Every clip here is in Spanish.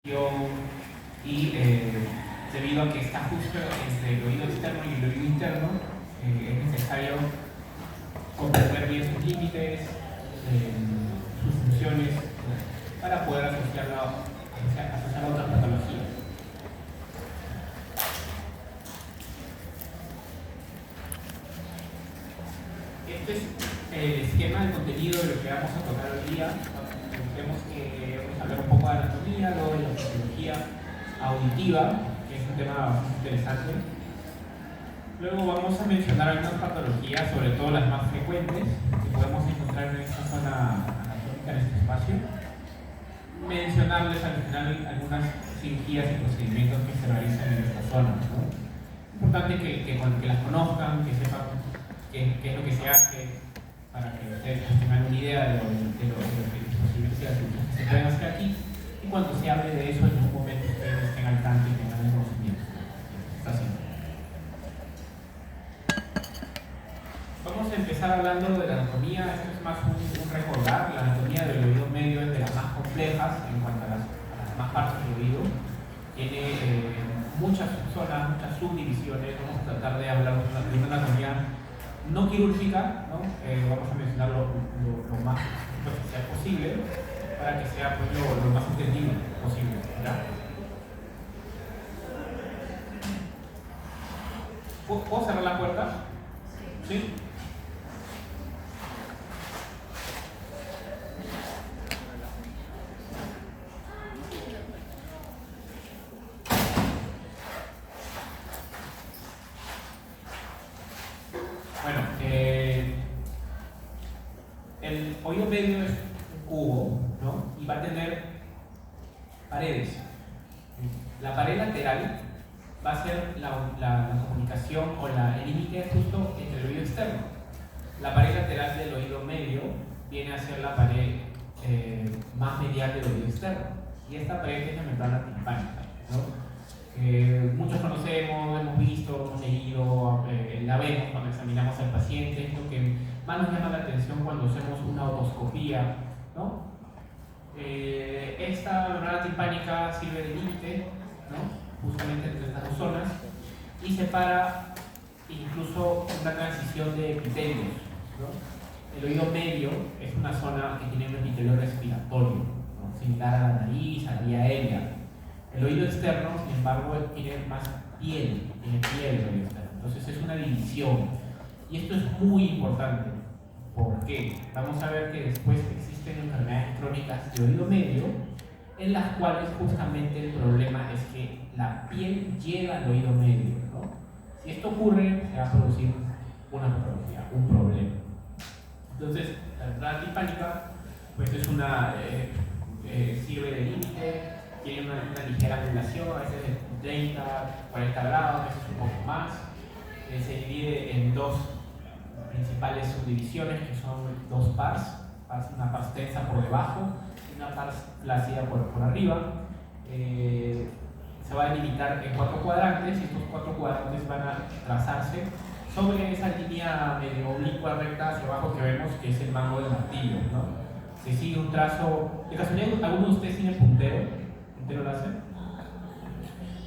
Y debido a que está justo entre el oído externo y el oído interno, es necesario comprender bien sus límites, sus funciones, para poder asociarlo a otras patologías. Este es el esquema de contenido de lo que vamos a tocar hoy día. Vemos que vamos a hablar un poco de anatomía, luego de la fisiología auditiva, que es un tema bastante interesante. Luego vamos a mencionar algunas patologías, sobre todo las más frecuentes, que podemos encontrar en esta zona anatómica, en este espacio. Mencionarles al final algunas cirugías y procedimientos que se realizan en esta zona, ¿no? Es importante que las conozcan, que sepan qué es lo que se hace, para que ustedes tengan una idea de los procedimientos y las cirugías que se pueden hacer aquí. Y cuando se hable de eso, en un momento ustedes estén al tanto y tengan el conocimiento de lo que se está haciendo. Vamos a empezar hablando de la anatomía. Esto es más un recordar. La anatomía del oído medio es de las más complejas en cuanto a las más partes del oído. Tiene muchas zonas, muchas subdivisiones. Vamos a tratar de hablar de una anatomía no quirúrgica, ¿no? Vamos a mencionar lo más superficial posible para que sea pues, lo más entendible posible, ¿verdad? ¿Puedo cerrar la puerta? ¿Sí? Bueno, el oído medio es un cubo, ¿no? Y va a tener paredes. La pared lateral va a ser la comunicación o el límite justo entre el oído externo. La pared lateral del oído medio viene a ser la pared más medial del oído externo. Y esta pared es la membrana timpánica, ¿no? Muchos conocemos, hemos visto, hemos leído, la vemos cuando examinamos al paciente. Es lo que más nos llama la atención cuando hacemos una otoscopía, ¿no? Esta membrana timpánica sirve de límite, ¿no? Justamente entre estas dos zonas, y separa incluso una transición de epitelios, ¿no? El oído medio es una zona que tiene un epitelio respiratorio, ¿no? Similar a la nariz, a la vía aérea. El oído externo, sin embargo, tiene más piel, tiene piel el oído externo. Entonces es una división. Y esto es muy importante. ¿Por qué? Vamos a ver que después existen enfermedades crónicas de oído medio, en las cuales justamente el problema es que la piel llega al oído medio, ¿no? Si esto ocurre, se va a producir una patología, un problema. Entonces, la membrana timpánica, pues es una sirve de límite, tiene una ligera angulación, a veces de 30, 40 grados, a veces un poco más. Se divide en dos principales subdivisiones, que son dos pars, una pars tensa por debajo y una pars flácida por arriba. Se va a delimitar en 4 cuadrantes, y estos 4 cuadrantes van a trazarse sobre esa línea medio oblicua recta hacia abajo que vemos, que es el mango del martillo, ¿no? Se sigue un trazo. ¿De casualidad alguno de ustedes tiene puntero? ¿Puntero láser?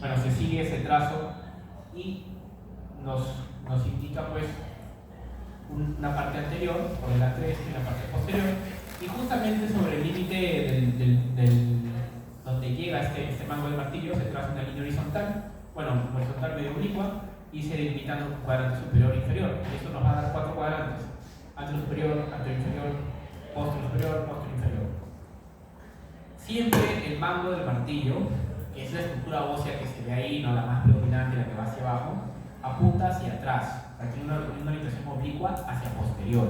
Bueno, se sigue ese trazo y nos indica pues una parte anterior, por el A3, y una parte posterior, y justamente sobre el límite donde llega este mango del martillo se traza una línea horizontal, horizontal medio oblicua, y se delimitan un cuadrante superior e inferior. Y esto nos va a dar 4 cuadrantes: anterior superior, anterior inferior, posterior superior, posterior inferior. Siempre el mango del martillo, que es la estructura ósea que se ve ahí, no la más predominante, la que va hacia abajo, apunta hacia atrás, tiene una orientación oblicua hacia posterior.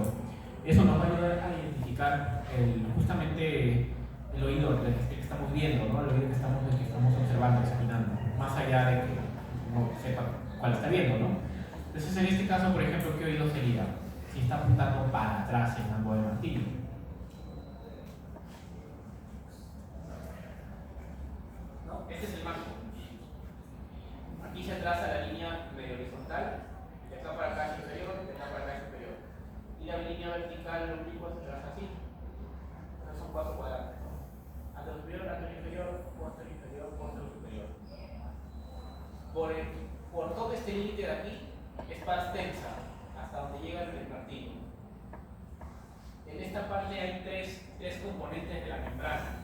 Eso nos va a ayudar a identificar justamente el oído que estamos viendo, ¿no? El oído que estamos observando, examinando, más allá de que no sepa cuál está viendo, ¿no? Entonces, en este caso, por ejemplo, ¿qué oído sería? Si está apuntando para atrás el mango del martillo. ¿No? Este es el mango. Aquí se traza la línea medio horizontal, de acá para acá es inferior, de acá para acá es superior. Y la línea vertical oblicua se traza así. Estos son 4 cuadrantes, ¿no? Anterior superior, anterior inferior, posterior inferior, pars tensa, hasta donde llega el martillo. En esta parte hay tres componentes de la membrana.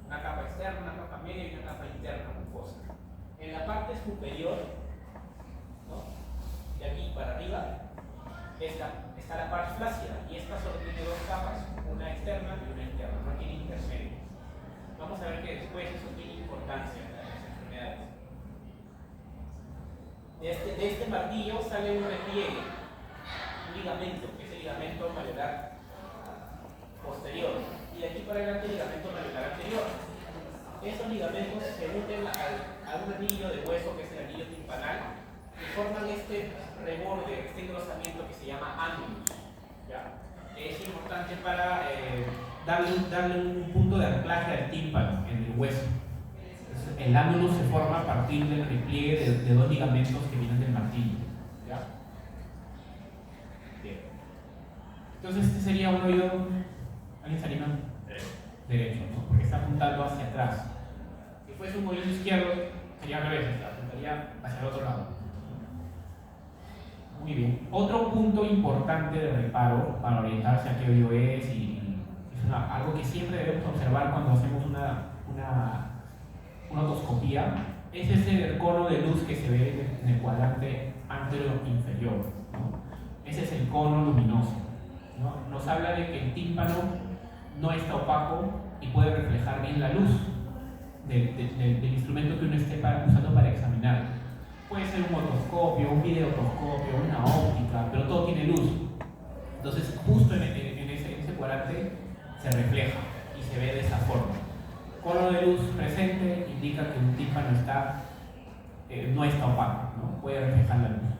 Una capa externa, una capa media y una capa interna mucosa. En la parte superior, ¿no?, de aquí para arriba, está la pars flácida, y esta solo tiene dos capas, una externa y una interna, no tiene intermedio. Vamos a ver que después eso tiene importancia en las enfermedades. De este martillo sale un repliegue, un ligamento, que es el ligamento malular posterior, y de aquí para adelante el ligamento malular anterior. Esos ligamentos se unen a un anillo de hueso, que es el anillo timpanal, y forman este reborde, este engrosamiento que se llama annulus, ¿ya? Es importante para darle un punto de anclaje al tímpano en el hueso. Entonces, el annulus se forma a partir del repliegue de dos ligamentos que vienen del martillo, ¿ya? Bien. Entonces este sería un oído, ¿alguien se anima? Derecho, ¿no? Porque está apuntando hacia atrás. Si fuese un oído izquierdo, sería al revés, apuntaría hacia el otro lado. Muy bien. Otro punto importante de reparo para orientarse a qué oído es, y es algo que siempre debemos observar cuando hacemos una otoscopía, es ese cono de luz que se ve en el cuadrante anterior inferior, ¿no? Ese es el cono luminoso, ¿no? Nos habla de que el tímpano no está opaco y puede reflejar bien la luz del instrumento que uno esté usando para examinar. Puede ser un otoscopio, un videotoscopio, una óptica, pero todo tiene luz. Entonces, justo en ese cuadrante se refleja y se ve de esa forma. Cono de luz presente indica que un tímpano no está opaco, ¿no? Puede reflejar la luz.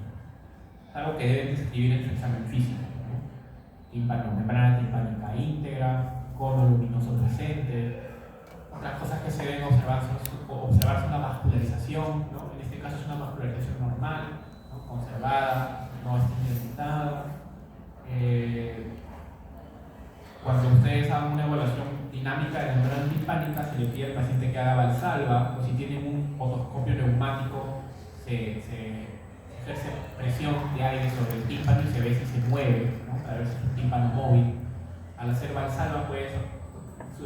Es algo que deben describir en su examen físico, ¿no? Tímpano, membrana timpánica íntegra, cono luminoso presente. Otras cosas que se deben observar son la vascularización, ¿no? En este caso es una vascularización normal, ¿no?, conservada, no estigmatizada. Cuando ustedes hagan una evaluación dinámica de la membrana timpánica, se le pide al paciente que haga valsalva, o si tienen un otoscopio neumático, se ejerce presión de aire sobre el tímpano y se ve si se mueve, ¿no?, para ver si es un tímpano móvil. Al hacer valsalva puede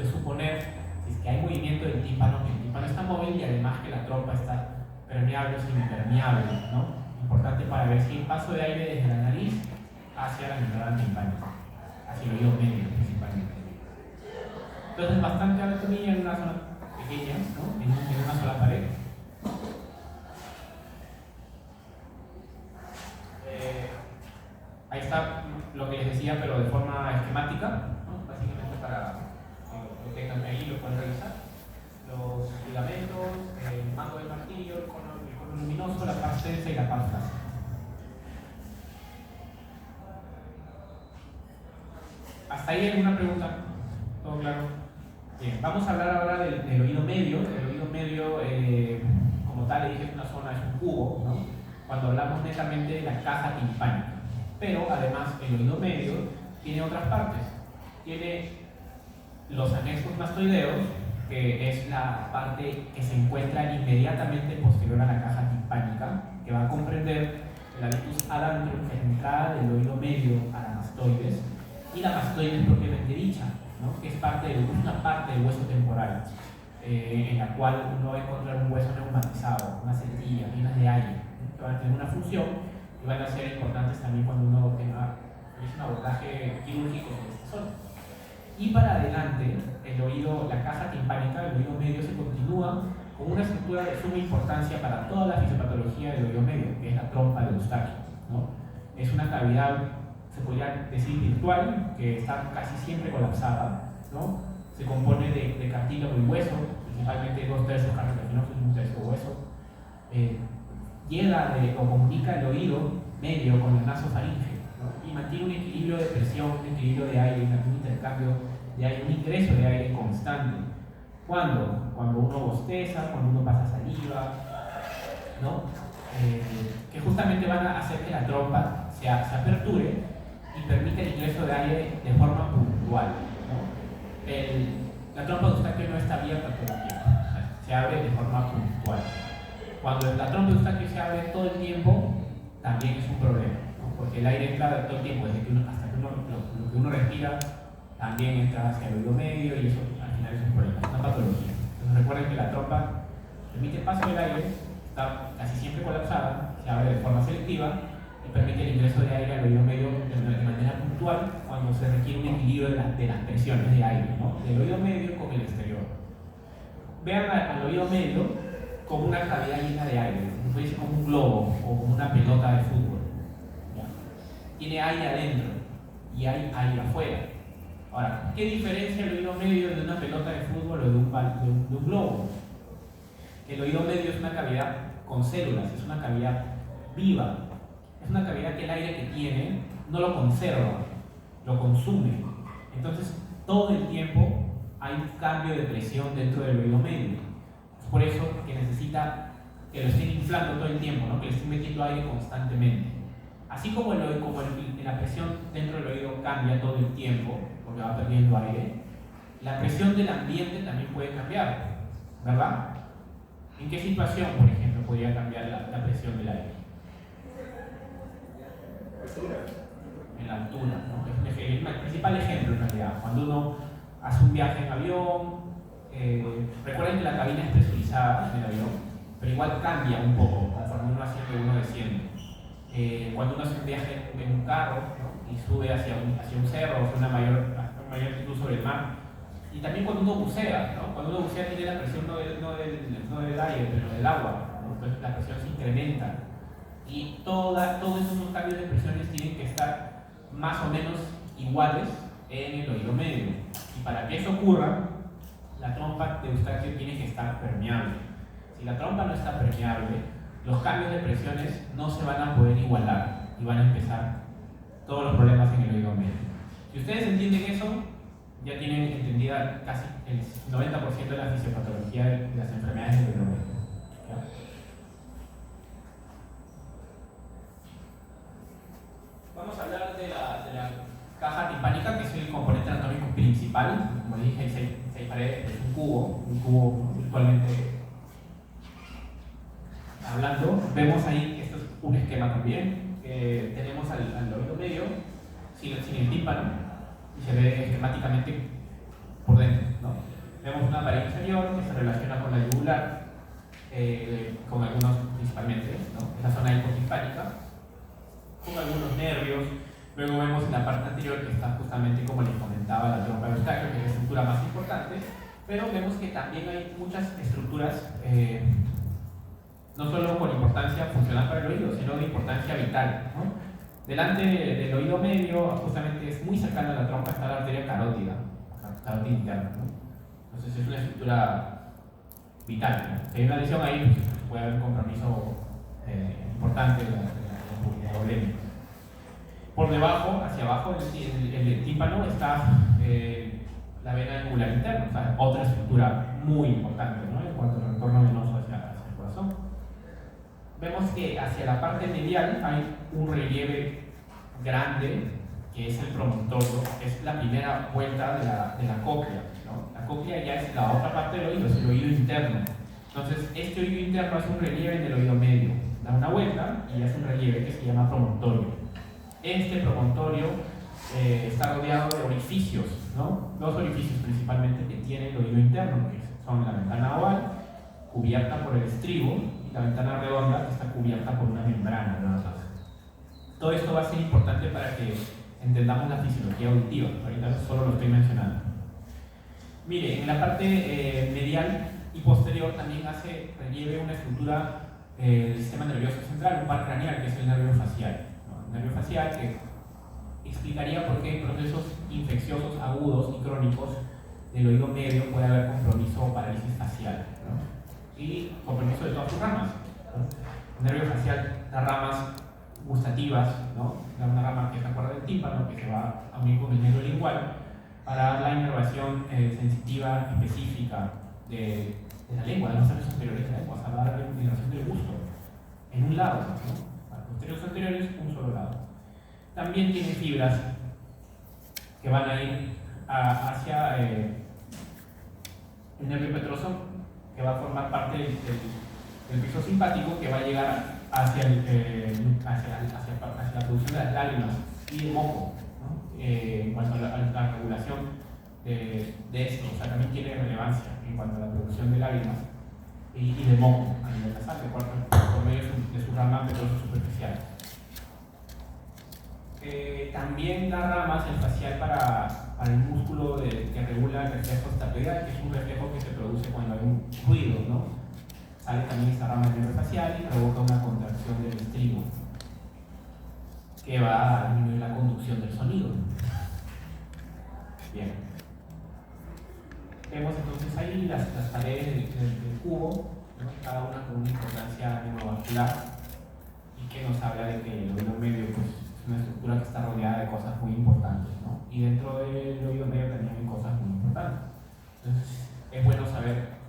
suponer que hay movimiento del tímpano, que el tímpano está móvil y además que la trompa está permeable o semipermeable, ¿no? Importante para ver si hay paso de aire desde la nariz hacia la membrana timpánica, hacia el oído medio principalmente. Entonces, bastante anatomía en una zona pequeña, ¿no?, en una sola pared. Ahí está lo que les decía, pero de forma esquemática, ¿no?, básicamente para lo tengan ahí, lo pueden revisar. Los ligamentos, el mango del martillo, el cono luminoso, la pars tensa y la pars flácida. ¿Hasta ahí alguna pregunta? ¿Todo claro? Bien, vamos a hablar ahora del oído medio. El oído medio, como tal, le dije, es una zona, es un cubo, ¿no?, cuando hablamos netamente de la caja timpánica. Pero además el oído medio tiene otras partes. Tiene los anexos mastoideos, que es la parte que se encuentra inmediatamente posterior a la caja timpánica, que va a comprender el altus adantrum, que es la entrada del oído medio a la mastoides, y la mastoides propiamente dicha, ¿no?, que es una parte del hueso temporal, en la cual uno va a encontrar un hueso neumatizado, unas setillas llenas de aire, ¿no?, que van a tener una función y van a ser importantes también cuando uno tenga un abordaje quirúrgico sobre esta zona. Y para adelante, la caja timpánica, el oído medio, se continúa con una estructura de suma importancia para toda la fisiopatología del oído medio, que es la trompa de Eustaquio, ¿no? Es una cavidad, se podría decir, virtual, que está casi siempre colapsada, ¿no? Se compone de cartílago y hueso, principalmente 2/3 cartilaginoso y 1/3 hueso. Llega o comunica el oído medio con el nasofaringe, ¿no?, y mantiene un equilibrio de presión, un equilibrio de aire, un intercambio de aire, un ingreso de aire constante. ¿Cuándo? Cuando uno bosteza, cuando uno pasa saliva, ¿no? Que justamente van a hacer que la trompa se aperture y permite el ingreso de aire de forma puntual, ¿no? La trompa de Eustaquio no está abierta todo el tiempo, se abre de forma puntual. Cuando la trompa de Eustaquio se abre todo el tiempo, también es un problema, ¿no? Porque el aire entra todo el tiempo, desde que hasta que lo que uno respira también entra hacia el oído medio y eso al final es un problema, es una patología. Entonces recuerden que la trompa permite el paso del aire, está casi siempre colapsada, se abre de forma selectiva y permite el ingreso de aire al oído medio de manera puntual cuando se requiere un equilibrio de las presiones de aire, ¿no? Del oído medio con el exterior. Vean al oído medio como una cavidad llena de aire, como dice, como un globo o como una pelota de fútbol. ¿Ya? Tiene aire adentro y hay aire afuera. Ahora, ¿qué diferencia el oído medio de una pelota de fútbol o de un globo? El oído medio es una cavidad con células, es una cavidad viva, es una cavidad que el aire que tiene no lo conserva, lo consume. Entonces, todo el tiempo hay un cambio de presión dentro del oído medio. Es por eso que necesita que lo estén inflando todo el tiempo, ¿no? Que le estén metiendo aire constantemente. Así como la presión dentro del oído cambia todo el tiempo, porque va perdiendo aire, la presión del ambiente también puede cambiar, ¿verdad? ¿En qué situación, por ejemplo, podría cambiar la presión del aire? En la altura, ¿no? Es el principal ejemplo en realidad. Cuando uno hace un viaje en avión, recuerden que la cabina es presurizada en el avión, pero igual cambia un poco conforme uno asciende y uno desciende. Cuando uno hace un viaje en un carro, ¿no? Y sube hacia un cerro, hacia una mayor altitud sobre el mar, y también cuando uno bucea, ¿no? Cuando uno bucea tiene la presión no del aire, pero del agua, ¿no? Entonces la presión se incrementa y todos esos cambios de presiones tienen que estar más o menos iguales en el oído medio. Y para que eso ocurra, la trompa de Eustaquio tiene que estar permeable. Si la trompa no está permeable, los cambios de presiones no se van a poder igualar y van a empezar todos los problemas en el oído medio. Si ustedes entienden eso, ya tienen entendida casi el 90% de la fisiopatología de las enfermedades del oído medio. ¿Ya? Vamos a hablar de la caja timpánica, que es el componente anatómico principal. Como les dije, hay 6 paredes, es un cubo virtualmente hablando. Vemos ahí que esto es un esquema también. Tenemos al oído medio sin el tímpano y se ve esquemáticamente por dentro, ¿no? Vemos una pared inferior que se relaciona con la yugular, con algunos principalmente, ¿no? Es la zona hipotimpánica, con algunos nervios. Luego vemos en la parte anterior que está justamente como les comentaba la trompa de Eustaquio, que es la estructura más importante, pero vemos que también hay muchas estructuras, no solo con importancia funcional para el oído, sino de importancia vital, ¿no? Delante del oído medio, justamente es muy cercano a la trompa, está la arteria carótida interna, ¿no? Entonces es una estructura vital, ¿no? Si hay una lesión ahí, pues, puede haber un compromiso importante de la problema. Por debajo, hacia abajo, el tímpano está la vena angular interna, o sea, otra estructura muy importante, ¿no? En cuanto al retorno venoso hacia el corazón. Vemos que hacia la parte medial hay un relieve grande que es el promontorio, es la primera vuelta de la cóclea, ¿no? La cóclea ya es la otra parte del oído, es el oído interno. Entonces, este oído interno es un relieve en el oído medio, da una vuelta y es un relieve que se llama promontorio. Este promontorio está rodeado de orificios, ¿no? Dos orificios principalmente que tiene el oído interno, que son la ventana oval, cubierta por el estribo, y la ventana redonda, que está cubierta por una membrana, nada más. Todo esto va a ser importante para que entendamos la fisiología auditiva. Ahorita solo lo estoy mencionando. Mire, en la parte medial y posterior también hace relieve una estructura del sistema nervioso central, un par craneal, que es el nervio facial, ¿no? El nervio facial que explicaría por qué en procesos infecciosos agudos y crónicos del oído medio puede haber compromiso o parálisis facial, ¿no? Y compromiso de todas sus ramas, ¿no? El nervio facial da ramas gustativas, ¿no? Da una rama que se acuerda del tímpano, que se va a unir con el nervio lingual para la inervación sensitiva específica de la lengua, de los nervios anteriores de la lengua, o sea, la inervación del gusto en un lado, ¿no? Para los nervios anteriores, un solo lado. También tiene fibras que van a ir hacia el nervio petroso, que va a formar parte del piso simpático, que va a llegar hacia la producción de las lágrimas y de moco, ¿no? En cuanto a la regulación de esto, o sea, también tiene relevancia en cuanto a la producción de lágrimas y de moco a nivel nasal, por medio de su rama venosa superficial. También da ramas el facial para el músculo que regula el reflejo estatoidal, que es un reflejo que se produce cuando hay un ruido, ¿no? Sale también esta rama del nervio facial y provoca una contracción del estribo, que va a disminuir la conducción del sonido. Bien. Vemos entonces ahí las paredes del cubo, ¿no? Cada una con una importancia neurovascular y que nos habla de que el oído medio pues, es una estructura que está rodeada de cosas muy importantes, ¿no? Y dentro del oído medio también hay cosas muy importantes. Entonces es bueno saber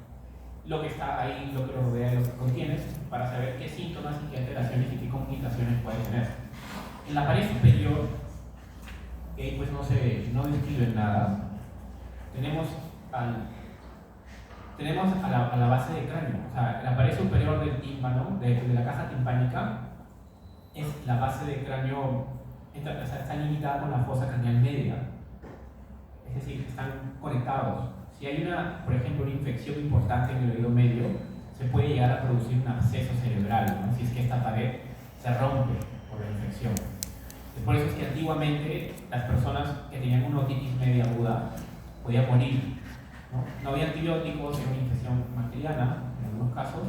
lo que está ahí, lo que lo rodea y lo que contiene, para saber qué síntomas y qué alteraciones y qué complicaciones puede tener. En la pared superior, pues no describe nada. Tenemos a la base del cráneo, o sea, la pared superior del tímpano, de la caja timpánica, es la base del cráneo, o sea, está limitada con la fosa craneal media, es decir, están conectados. Si hay por ejemplo, una infección importante en el oído medio, se puede llegar a producir un absceso cerebral, ¿no? Si es que esta pared se rompe por la infección. Por eso es que antiguamente las personas que tenían una otitis media aguda podían morir, ¿no? No había antibióticos, era una infección bacteriana en algunos casos,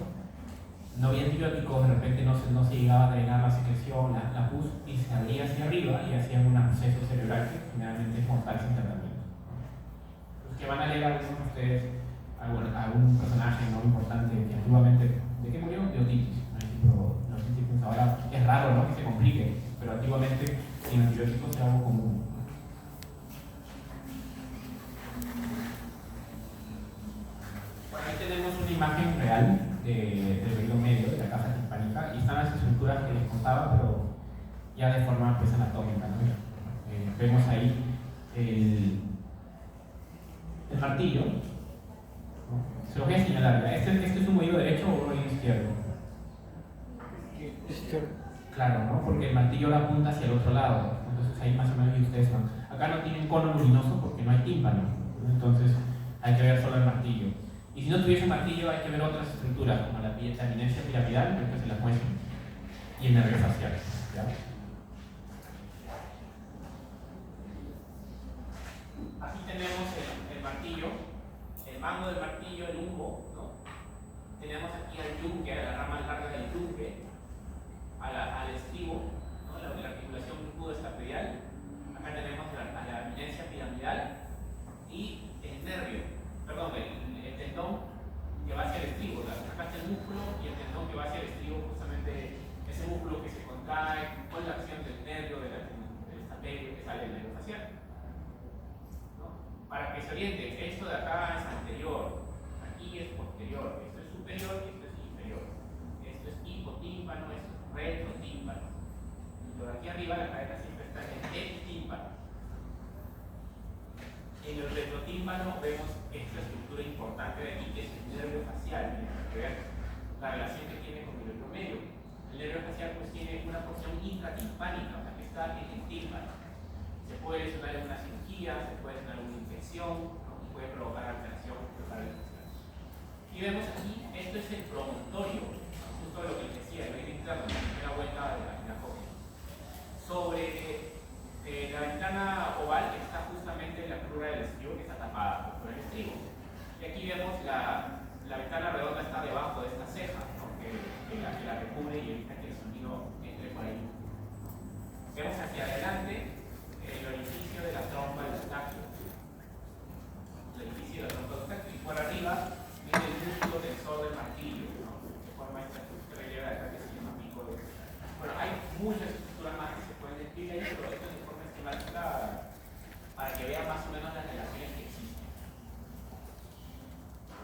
no había antibióticos, de repente no se llegaba a drenar la secreción, la pus, y se abría hacia arriba y hacían un absceso cerebral que generalmente es mortal sin tratamiento. Los que van a leer algunos de ustedes algún personaje no importante que antiguamente, ¿de qué murió? De otitis. No sé si piensa ahora, es raro, ¿no?, que se complique, pero antiguamente sin antibióticos era algo común. Bueno, ahí tenemos una imagen real del oído medio, de la caja timpánica, y están las estructuras que les contaba, pero ya de forma pues, anatómica, ¿no? Vemos ahí el martillo, ¿no? Se lo voy a señalar. ¿Este es un oído derecho o un oído izquierdo? Izquierdo. Claro, ¿no? Porque el martillo la apunta hacia el otro lado. Entonces ahí más o menos ustedes van. Acá no tiene un cono luminoso porque no hay tímpano. Entonces hay que ver solo el martillo. Y si no tuviese martillo hay que ver otras estructuras como la eminencia piramidal, que se las muestro, y el nervio facial, ¿ya? Aquí tenemos el martillo, el mango del martillo, el humbo, ¿no? Tenemos aquí al yunque, a la rama larga del yunque, al estribo, ¿no? La articulación budo-estapedial. Acá tenemos a la eminencia piramidal y el nervio, perdón, el tendón que va hacia el estribo. Acá está el músculo y el tendón que va hacia el estribo, justamente ese músculo que se contrae con la acción del nervio del estapedio que sale del nervio facial. Para que se oriente, esto de acá es anterior, aquí es posterior, esto es superior y esto es inferior. Esto es hipotímpano, esto es retrotímpano. Y por aquí arriba la cadena siempre está en el epitímpano. En el retrotímpano vemos esta estructura importante de aquí, que es el nervio facial. Tiene que ver la relación que tiene con el nervio medio. El nervio facial pues tiene una porción intratimpánica, o sea que está en el tímpano. Se puede lesionar en una cirugía, se puede lesionar en una infección, ¿no? Y puede provocar alteración local del facial. Y vemos aquí, esto es el promontorio, justo lo que les decía, el oído interno, la primera vuelta de la ginecópia. Sobre la ventana oval está justamente la crura del estribo que está tapada por el estribo. Y aquí vemos la ventana redonda está debajo de esta ceja, ¿no? que la recubre y evita que el sonido entre por ahí. Vemos hacia adelante el orificio de la trompa del eustaquio. El orificio de la trompa del eustaquio. Y por arriba viene el músculo tensor del martillo, ¿no? Que forma esta estructura que lleva de acá que se llama pico de. Bueno, hay muchas estructuras más que se pueden describir ahí, pero esto es de forma esquemática para que vean más o menos las relaciones que existen.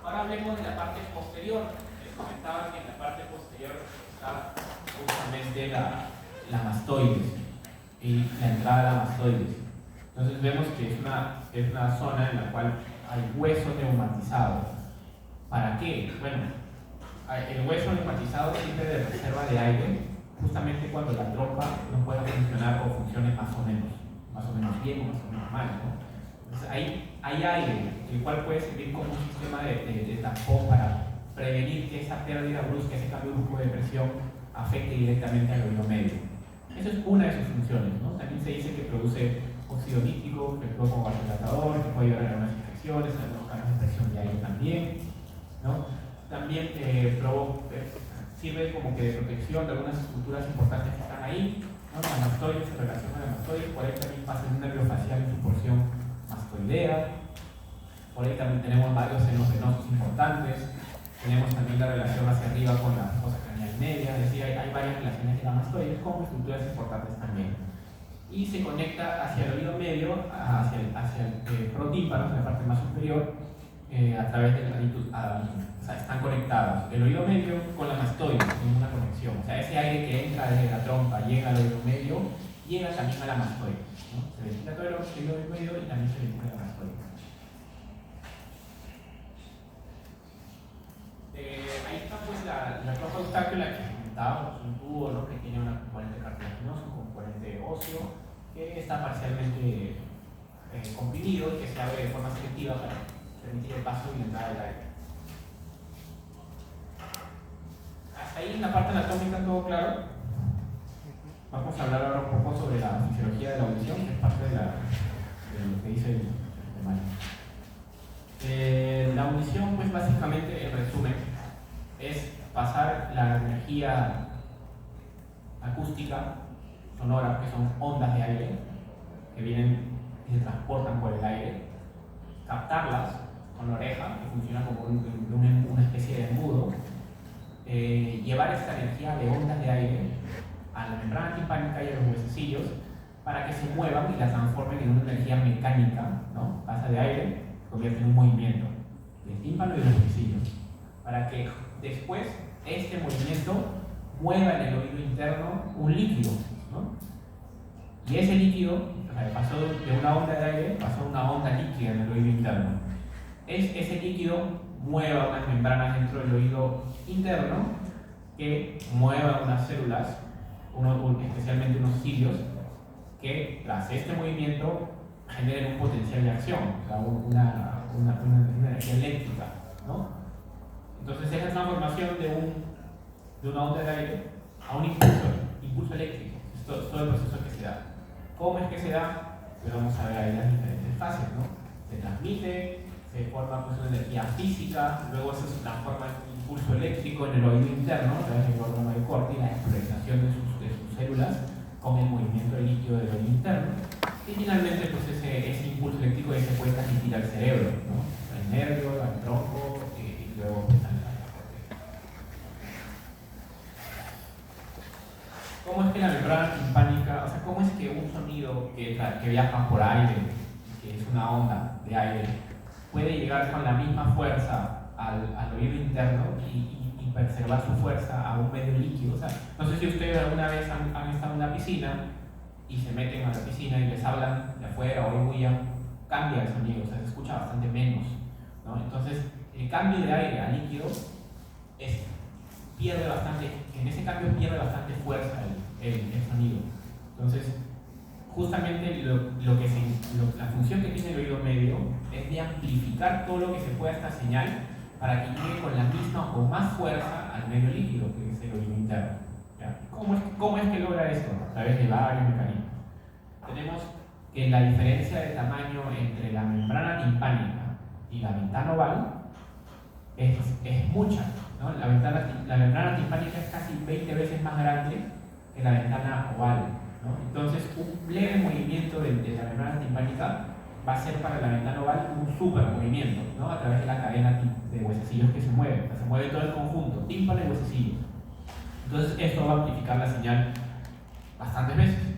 Ahora hablemos de la parte posterior. Les comentaba que en la parte posterior está justamente la mastoides y la entrada a la mastoides. Entonces vemos que es una zona en la cual hay hueso neumatizado. ¿Para qué? Bueno, el hueso neumatizado sirve de reserva de aire justamente cuando la trompa no pueda funcionar o funcione más o menos bien o más o menos mal, ¿no? Entonces hay aire, el cual puede servir como un sistema de tampón para prevenir que esa pérdida brusca, ese cambio brusco de presión afecte directamente al oído medio. Esa es una de sus funciones, ¿no? También se dice que produce óxido nítrico, que actúa como vasodilatador, que puede ayudar a algunas infecciones, a los cambios de presión de aire también, ¿no? También sirve como que de protección de algunas estructuras importantes que están ahí, ¿no? La mastoides, se relaciona a la mastoides, por ahí también pasa el nervio facial en su porción mastoidea, por ahí también tenemos varios senos venosos importantes, tenemos también la relación hacia arriba con la fosa craneal media, es decir, hay varias relaciones de la mastoides con estructuras importantes también. Y se conecta hacia el oído medio, hacia el protímpano, la parte más superior, a través del o sea, están conectados el oído medio con la mastoide, en una conexión. O sea, ese aire que entra desde la trompa, llega al oído medio, llega también a la mastoide, ¿no? Se ventila todo el oído medio y también se ventila la mastoide. Ahí está pues la trompa eustáquea que comentábamos, un tubo, ¿no? Que tiene una componente cartilaginosa, un componente óseo, que está parcialmente comprimido y que se abre de forma selectiva para permitir el paso y la entrada del aire. Hasta ahí en la parte anatómica todo claro. Vamos a hablar ahora un poco sobre la fisiología de la audición, que es parte de lo que dice el temario. La audición, pues básicamente, en resumen, es pasar la energía acústica, sonora, que son ondas de aire, que vienen y se transportan por el aire, captarlas con la oreja, que funciona como una especie de embudo, llevar esta energía de ondas de aire a la membrana timpánica y a los huesecillos para que se muevan y la transformen en una energía mecánica, ¿no? Pasa de aire, se convierte en un movimiento del tímpano y de los huesecillos, para que después este movimiento mueva en el oído interno un líquido, ¿no? Y ese líquido, o sea, pasó de una onda de aire, pasó a una onda líquida en el oído interno. Ese líquido mueva unas membranas dentro del oído interno que muevan unas células, especialmente unos cilios, que tras este movimiento generen un potencial de acción, o sea, una energía eléctrica, ¿no? Entonces es la transformación de una onda de aire a un impulso eléctrico. Es todo el proceso que se da. ¿Cómo es que se da? Pues vamos a ver ahí las diferentes fases, ¿no? Se transmite, se forma pues una energía física, luego eso se transforma en un impulso eléctrico en el oído interno, a través del órgano de Corti, la expresación de sus células con el movimiento del líquido del oído interno, y finalmente pues ese impulso eléctrico se puede transmitir al cerebro, ¿no? Al nervio, al tronco y luego pues, a la corteza. ¿Cómo es que la membrana timpánica, o sea, cómo es que un sonido que viaja por aire, que es una onda de aire, puede llegar con la misma fuerza al oído interno y preservar su fuerza a un medio líquido? O sea, no sé si ustedes alguna vez han estado en una piscina y se meten a la piscina y les hablan de afuera o hay bulla, cambia el sonido, o sea, se escucha bastante menos, ¿no? Entonces, el cambio de aire a líquido pierde bastante, en ese cambio pierde bastante fuerza el sonido. Entonces, justamente la función que tiene el oído medio es de amplificar todo lo que se pueda esta señal para que llegue con la misma o más fuerza al medio líquido, que es el oído interno, ¿ya? ¿Cómo es que logra esto? A través de varios mecanismos. Tenemos que la diferencia de tamaño entre la membrana timpánica y la ventana oval es mucha, ¿no? La membrana timpánica es casi 20 veces más grande que la ventana oval, ¿no? Entonces, un leve movimiento de la membrana timpánica va a ser para la ventana oval un super movimiento, ¿no? A través de la cadena de huesecillos que se mueve. O sea, se mueve todo el conjunto, tímpano y huesecillos. Entonces, esto va a amplificar la señal bastantes veces.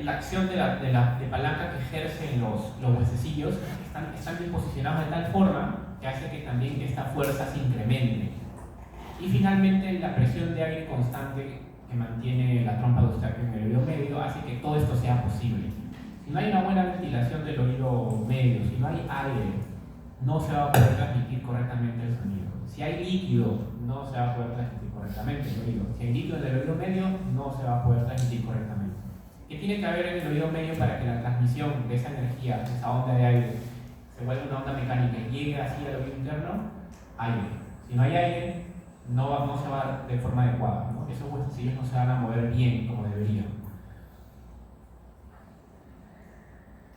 La acción de palanca que ejercen los huesecillos están bien posicionados de tal forma que hace que también esta fuerza se incremente. Y finalmente, la presión de aire constante que mantiene la trompa de Eustáqueo en el oído medio hace que todo esto sea posible. Si no hay una buena ventilación del oído medio, si no hay aire, no se va a poder transmitir correctamente el sonido. Si hay líquido, no se va a poder transmitir correctamente el oído. Si hay líquido en el oído medio, no se va a poder transmitir correctamente. ¿Qué tiene que haber en el oído medio para que la transmisión de esa energía, de esa onda de aire, se vuelva una onda mecánica y llegue así al oído interno? Aire. Si no hay aire, no se va de forma adecuada, ¿no? Esos huesecillos no se van a mover bien como deberían.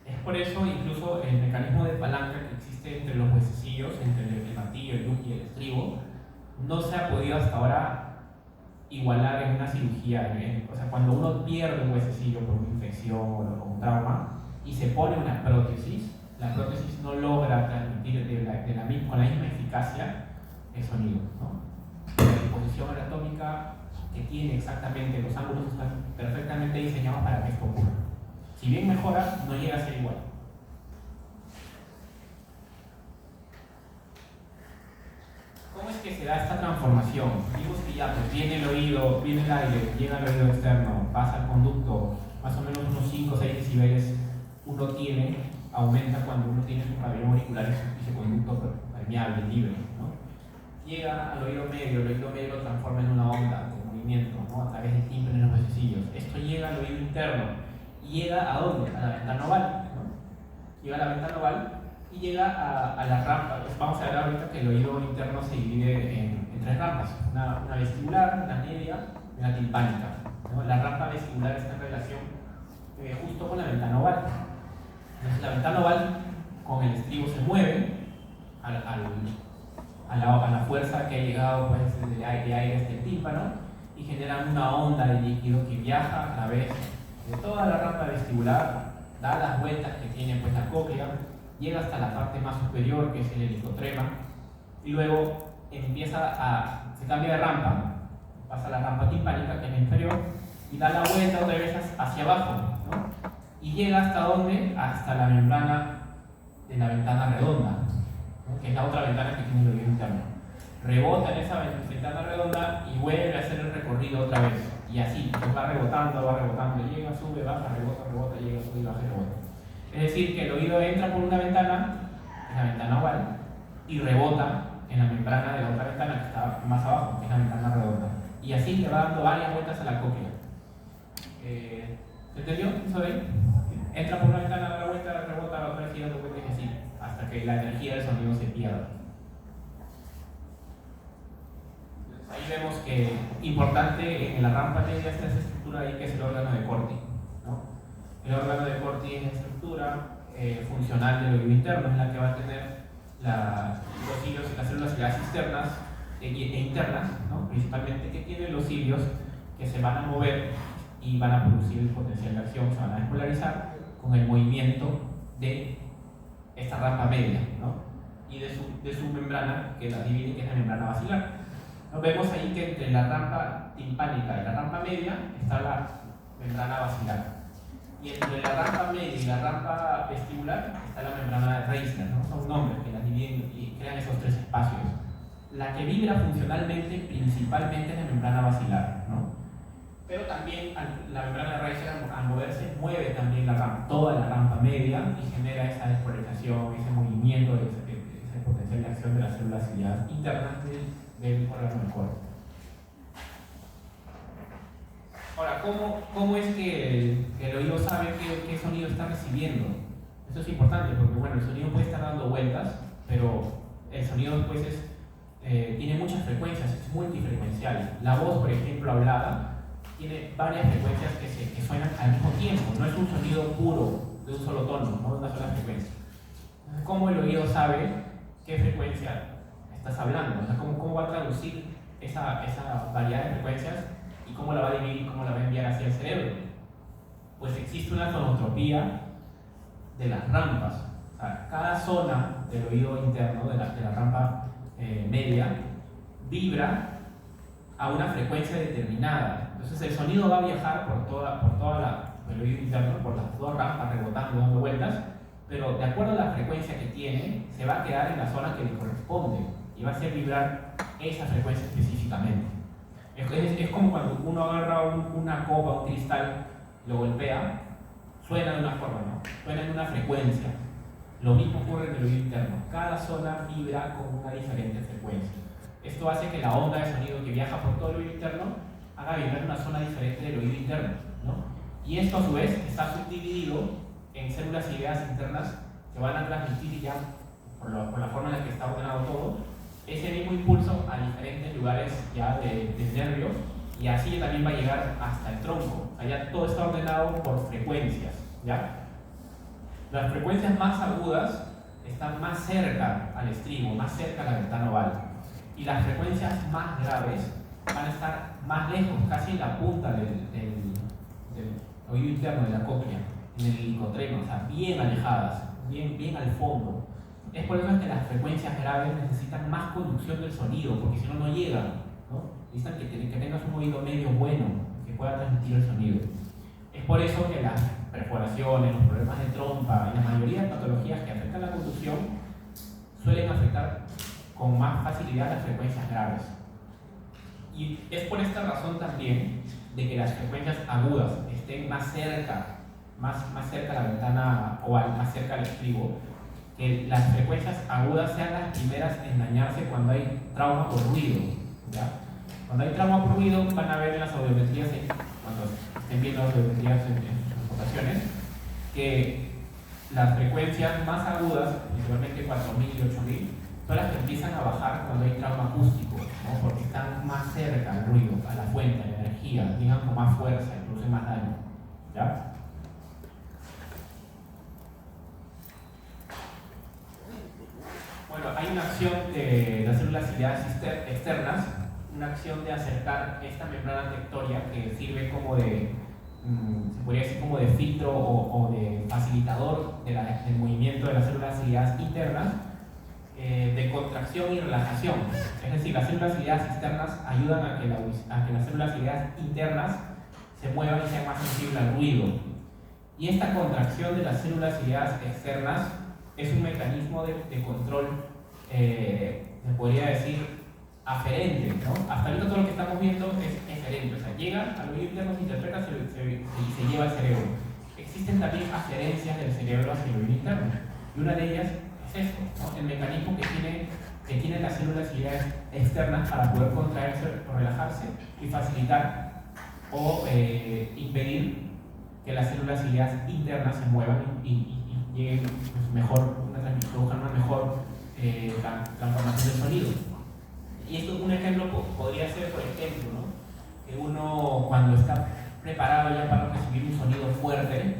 Es por eso incluso el mecanismo de palanca que existe entre los huesecillos, entre el martillo, el lujo y el estribo, no se ha podido hasta ahora igualar en una cirugía. O sea, cuando uno pierde un huesecillo por una infección o un trauma y se pone una prótesis, la prótesis no logra transmitir con la misma eficacia el sonido, ¿no? La disposición anatómica que tiene exactamente, los ángulos están perfectamente diseñados para que esto ocurra. Si bien mejora, no llega a ser igual. ¿Cómo es que se da esta transformación? Vimos que ya pues, viene el oído, viene el aire, llega al oído externo, pasa al conducto, más o menos unos 5 o 6 decibeles uno tiene, aumenta cuando uno tiene su pabellón auricular y su conducto permeable, libre, ¿no? Llega al oído medio, el oído medio lo transforma en una onda de movimiento, ¿no? A través de tímpanos en los huesecillos. Esto llega al oído interno y llega ¿a dónde? A la ventana oval, ¿no? Llega a la ventana oval y llega a la rampa. Pues vamos a ver ahorita que el oído interno se divide en 3 rampas, una vestibular, una media y una timpánica, ¿no? La rampa vestibular está en relación justo con la ventana oval. Entonces la ventana oval con el estribo se mueve a la fuerza que ha llegado pues, de aire a este tímpano y generan una onda de líquido que viaja a través de toda la rampa vestibular, da las vueltas que tiene pues, la cóclea, llega hasta la parte más superior que es el helicotrema y luego se cambia de rampa, pasa a la rampa timpánica que es la inferior y da la vuelta otra vez hacia abajo, ¿no? Y llega hasta ¿dónde? Hasta la membrana de la ventana redonda, ¿no? Que es la otra ventana que tiene el oído interno. Rebota en esa ventana redonda y vuelve a hacer el recorrido otra vez. Y así, pues va rebotando, llega, sube, baja, rebota, llega, sube, baja y rebota. Es decir, que el oído entra por una ventana, en la ventana oval, y rebota en la membrana de la otra ventana que está más abajo, que es la ventana redonda. Y así le va dando varias vueltas a la cóclea. ¿Se entendió eso de ahí? Entra por una ventana, da la vuelta, rebota, otra vez y dando vueltas y así, hasta que la energía del sonido se pierda. Ahí vemos que importante en la rampa media está esa estructura ahí que es el órgano de Corti, ¿no? El órgano de Corti es la estructura funcional del oído interno, es la que va a tener los cilios y las células ciliares externas e internas, ¿no? Principalmente que tienen los cilios que se van a mover y van a producir el potencial de acción, se van a despolarizar con el movimiento de esta rampa media, ¿no? Y de su membrana que la divide, que es la membrana basilar. Nos vemos ahí que entre la rampa timpánica y la rampa media está la membrana basilar. Y entre la rampa media y la rampa vestibular está la membrana de Reissner, ¿no? Son nombres que las dividen y crean esos 3 espacios. La que vibra funcionalmente principalmente es la membrana basilar, ¿no? Pero también la membrana de Reissner al moverse mueve también toda la rampa media y genera esa despolarización, ese movimiento, ese potencial de acción de las células ciliadas internas del órgano del Corti. Ahora, ¿cómo es que el oído sabe qué sonido está recibiendo? Eso es importante porque bueno, el sonido puede estar dando vueltas, pero el sonido después tiene muchas frecuencias, es multifrecuencial. La voz, por ejemplo, hablada, tiene varias frecuencias que suenan al mismo tiempo, no es un sonido puro de un solo tono, no de una sola frecuencia. Entonces, ¿cómo el oído sabe qué frecuencia estás hablando? O sea, ¿cómo va a traducir esa variedad de frecuencias y cómo la va a dividir, cómo la va a enviar hacia el cerebro? Pues existe una fonotropía de las rampas. O sea, cada zona del oído interno, de la rampa media, vibra a una frecuencia determinada. Entonces el sonido va a viajar por toda el oído interno, por las 2 rampas, rebotando, dando vueltas, pero de acuerdo a la frecuencia que tiene, se va a quedar en la zona que le corresponde y va a hacer vibrar esa frecuencia específicamente. Es como cuando uno agarra una copa, un cristal, lo golpea, suena de una forma, ¿no? Suena en una frecuencia. Lo mismo ocurre en el oído interno. Cada zona vibra con una diferente frecuencia. Esto hace que la onda de sonido que viaja por todo el oído interno haga vibrar una zona diferente del oído interno, ¿no? Y esto a su vez está subdividido en células y ideas internas que van a transmitir ya, por la forma en la que está ordenado todo, ese mismo impulso a diferentes lugares ya del nervio, y así también va a llegar hasta el tronco. O sea, ya todo está ordenado por frecuencias, ¿ya? Las frecuencias más agudas están más cerca al estribo, más cerca a la ventana oval, y las frecuencias más graves van a estar más lejos, casi en la punta del oído interno, de la cóclea, en el helicotreno, o sea, bien alejadas, bien al fondo. Es por eso que las frecuencias graves necesitan más conducción del sonido, porque si no, no llegan, ¿no? Necesitan que tengas un oído medio bueno, que pueda transmitir el sonido. Es por eso que las perforaciones, los problemas de trompa y la mayoría de patologías que afectan la conducción suelen afectar con más facilidad las frecuencias graves. Y es por esta razón también de que las frecuencias agudas estén más cerca a la ventana oval, más cerca al estribo, que las frecuencias agudas sean las primeras en dañarse cuando hay trauma por ruido, ¿ya? Cuando hay trauma por ruido van a ver en las audiometrías, cuando estén viendo las audiometrías en sus ocasiones, que las frecuencias más agudas, principalmente 4000 y 8000, son las que empiezan a bajar cuando hay trauma acústico, ¿no? Porque están más cerca al ruido, a la fuente, a la energía, llegan con más fuerza y producen más daño, ¿ya? Bueno, hay una acción de las células ciliadas externas, una acción de acercar esta membrana tectoria que sirve como de, se podría decir como de filtro o de facilitador del movimiento de las células ciliadas internas, de contracción y relajación. Es decir, las células ciliadas externas ayudan a que las células ciliadas internas se muevan y sean más sensibles al ruido. Y esta contracción de las células ciliadas externas es un mecanismo de control, se podría decir, aferente, ¿no? Hasta ahorita todo lo que estamos viendo es eferente, o sea, llega al oído interno, se interpreta y se lleva al cerebro. Existen también aferencias del cerebro hacia el oído interno, y una de ellas es esto, ¿no? El mecanismo que tienen las células ciliadas externas para poder contraerse o relajarse y facilitar o impedir que las células ciliadas internas se muevan y lleguen pues, mejor, produzcan una mejor transformación del sonido. Y esto, un ejemplo podría ser, por ejemplo, ¿no? Que uno cuando está preparado ya para recibir un sonido fuerte,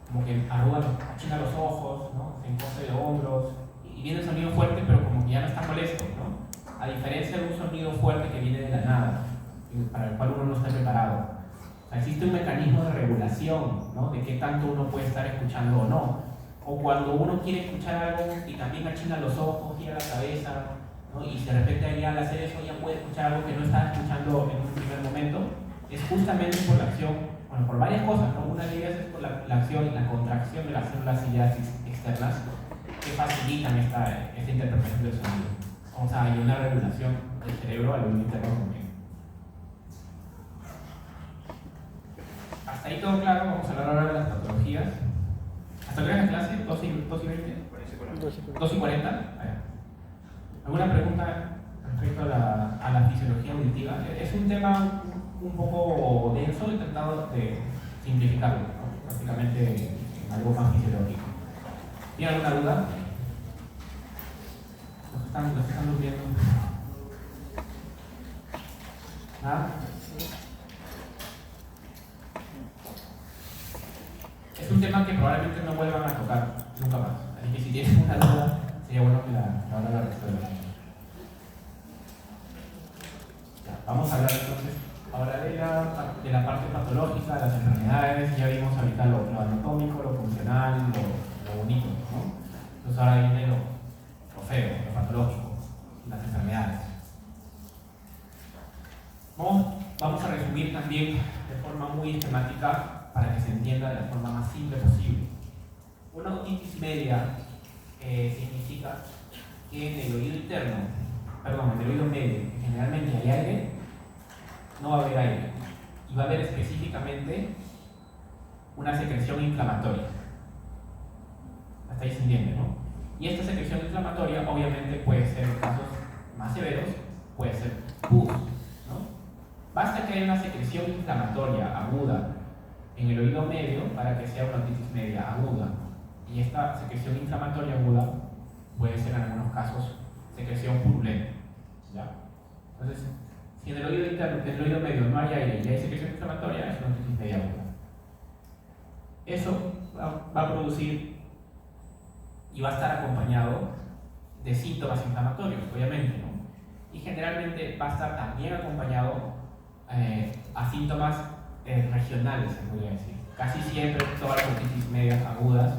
como que achina los ojos, ¿no? Se encoge de hombros, y viene el sonido fuerte, pero como que ya no está molesto, ¿no? A diferencia de un sonido fuerte que viene de la nada, para el cual uno no está preparado. O sea, existe un mecanismo de regulación, ¿no? De qué tanto uno puede estar escuchando o no. O cuando uno quiere escuchar algo y también achina los ojos, gira la cabeza, ¿no? Y de repente ya al hacer eso ya puede escuchar algo que no estaba escuchando en un primer momento, es justamente por la acción, bueno, por varias cosas, ¿no? Una de ellas es por la acción y la contracción de las células ciliadas externas que facilitan esta interpretación del sonido. O sea, hay una regulación del cerebro al oído interno también. Hasta ahí todo claro. Vamos a hablar ahora de las patologías. ¿Hasta qué hora es la clase? ¿2 y 20? 2 y 40. ¿Alguna pregunta respecto a la fisiología auditiva? Es un tema un poco denso, he tratado de simplificarlo, ¿no? Prácticamente en algo más fisiológico. ¿Tiene alguna duda? Los están durmiendo. ¿Nada? Es un tema que probablemente no vuelvan a tocar nunca más. Así que si tienes una duda, sería bueno que ahora la resuelvan. Vamos a hablar entonces ahora de la parte patológica, de las enfermedades. Ya vimos ahorita lo anatómico, lo funcional, lo bonito, ¿no? Entonces ahora viene lo feo, lo patológico, las enfermedades. Vamos a resumir también de forma muy esquemática para que se entienda de la forma más simple posible. Una otitis media significa que en el oído interno, en el oído medio, que generalmente hay aire, no va a haber aire. Y va a haber específicamente una secreción inflamatoria. Hasta ahí se entiende, ¿no? Y esta secreción inflamatoria obviamente puede ser en casos más severos puede ser pus, ¿no? Basta que haya una secreción inflamatoria aguda en el oído medio para que sea una otitis media aguda. Y esta secreción inflamatoria aguda puede ser en algunos casos secreción purulenta, ¿ya? Entonces, si en el oído interno, en el oído medio no hay aire y hay secreción inflamatoria, es una otitis media aguda. Eso va a producir y va a estar acompañado de síntomas inflamatorios, obviamente, ¿no? Y generalmente va a estar también acompañado a síntomas regionales, se podría decir. Casi siempre todas las otitis medias agudas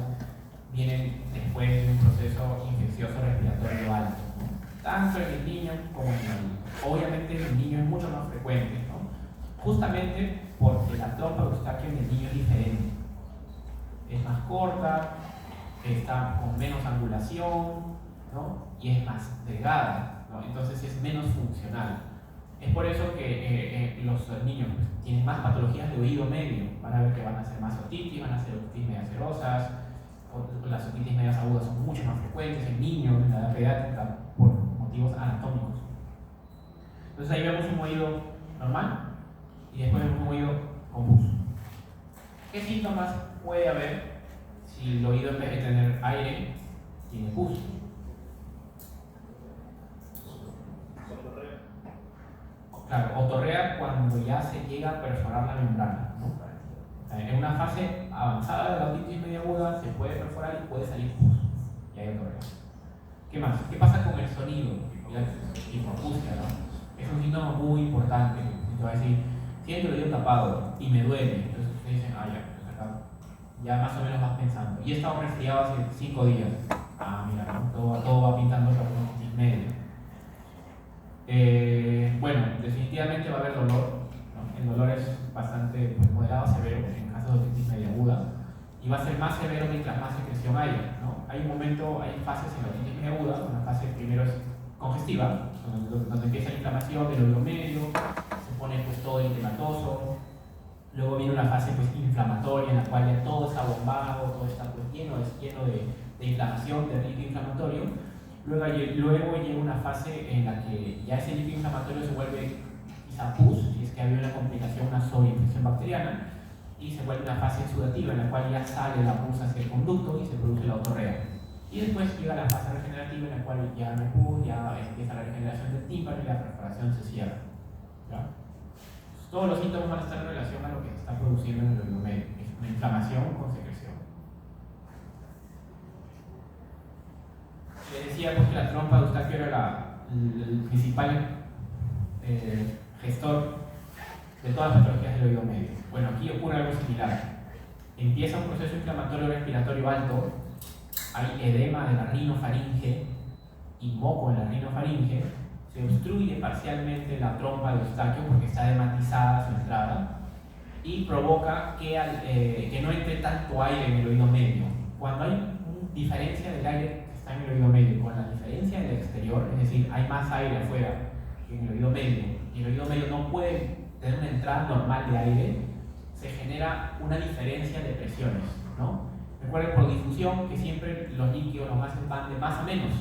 vienen después de un proceso infeccioso respiratorio alto, ¿no? Tanto en el niño como en el adulto. Obviamente en el niño es mucho más frecuente, ¿no? Justamente porque la trompa de Eustaquio en el niño es diferente. Es más corta, está con menos angulación, ¿no? Y es más delgada, ¿no? Entonces es menos funcional. Es por eso que los niños pues, tienen más patologías de oído medio. Van a ver que van a ser más otitis, van a ser otitis medias serosas, las otitis medias agudas son mucho más frecuentes en niños, en la edad pediátrica, por motivos anatómicos. Entonces ahí vemos un oído normal y después vemos un oído con pus. ¿Qué síntomas puede haber si el oído en vez de tener aire tiene pus? Claro, otorrea cuando ya se llega a perforar la membrana, ¿no? En una fase avanzada de la otitis media aguda se puede perforar y puede salir pus, y hay otorrea. ¿Qué más? ¿Qué pasa con el sonido? La hipoacusia, ¿no? Es un síntoma muy importante. Te va a decir, siento el oído tapado y me duele. Entonces ustedes dicen, ya, pues acá ya más o menos vas pensando. Y he estado resfriado hace 5 días. Mira, ¿no? todo va pintando para una otitis media. Bueno, definitivamente va a haber dolor, ¿no? El dolor es bastante pues, moderado, severo en casos de otitis media aguda y va a ser más severo mientras más secreción haya, ¿no? Hay fases en la otitis media aguda. Una fase primero es congestiva, donde empieza la inflamación del oído medio, se pone pues, todo eritematoso. Luego viene una fase pues, inflamatoria en la cual ya todo está bombado, todo está pues, lleno de inflamación, de líquido inflamatorio. Luego llega una fase en la que ya ese líquido inflamatorio se vuelve quizá pus, si es que había una complicación, una sobreinfección bacteriana, y se vuelve una fase exudativa en la cual ya sale la pus hacia el conducto y se produce la otorrea. Y después llega la fase regenerativa en la cual ya no hay pus, ya empieza la regeneración del tímpano y la perforación se cierra, ¿ya? Todos los síntomas van a estar en relación a lo que se está produciendo en el oído medio, es una inflamación con secreción. Les decía pues, que la trompa de Eustaquio era el principal gestor de todas las patologías del oído medio. Bueno, aquí ocurre algo similar. Empieza un proceso inflamatorio respiratorio alto, hay edema de la rinofaringe y moco en la rinofaringe, se obstruye parcialmente la trompa de Eustaquio porque está edematizada su entrada y provoca que no entre tanto aire en el oído medio. Cuando hay una diferencia del aire que está en el oído medio con la diferencia del exterior, es decir, hay más aire afuera que en el oído medio y el oído medio no puede tener una entrada normal de aire, se genera una diferencia de presiones, ¿no? Recuerden por difusión que siempre los líquidos, los gases van de más a menos.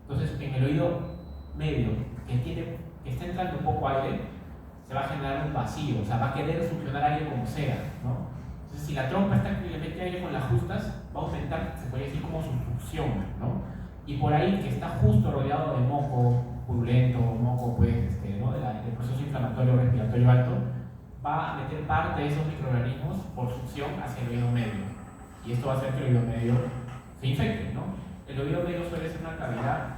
Entonces, en el oído medio que está entrando poco aire, se va a generar un vacío, o sea, va a querer succionar aire como sea, ¿no? Entonces, si la trompa está que le mete aire con las justas, va a aumentar, se puede decir, como su succión, ¿no? Y por ahí, que está justo rodeado de moco purulento, moco, pues, ¿no? del proceso inflamatorio respiratorio alto, va a meter parte de esos microorganismos por succión hacia el oído medio. Y esto va a hacer que el oído medio se infecte, ¿no? El oído medio suele ser una cavidad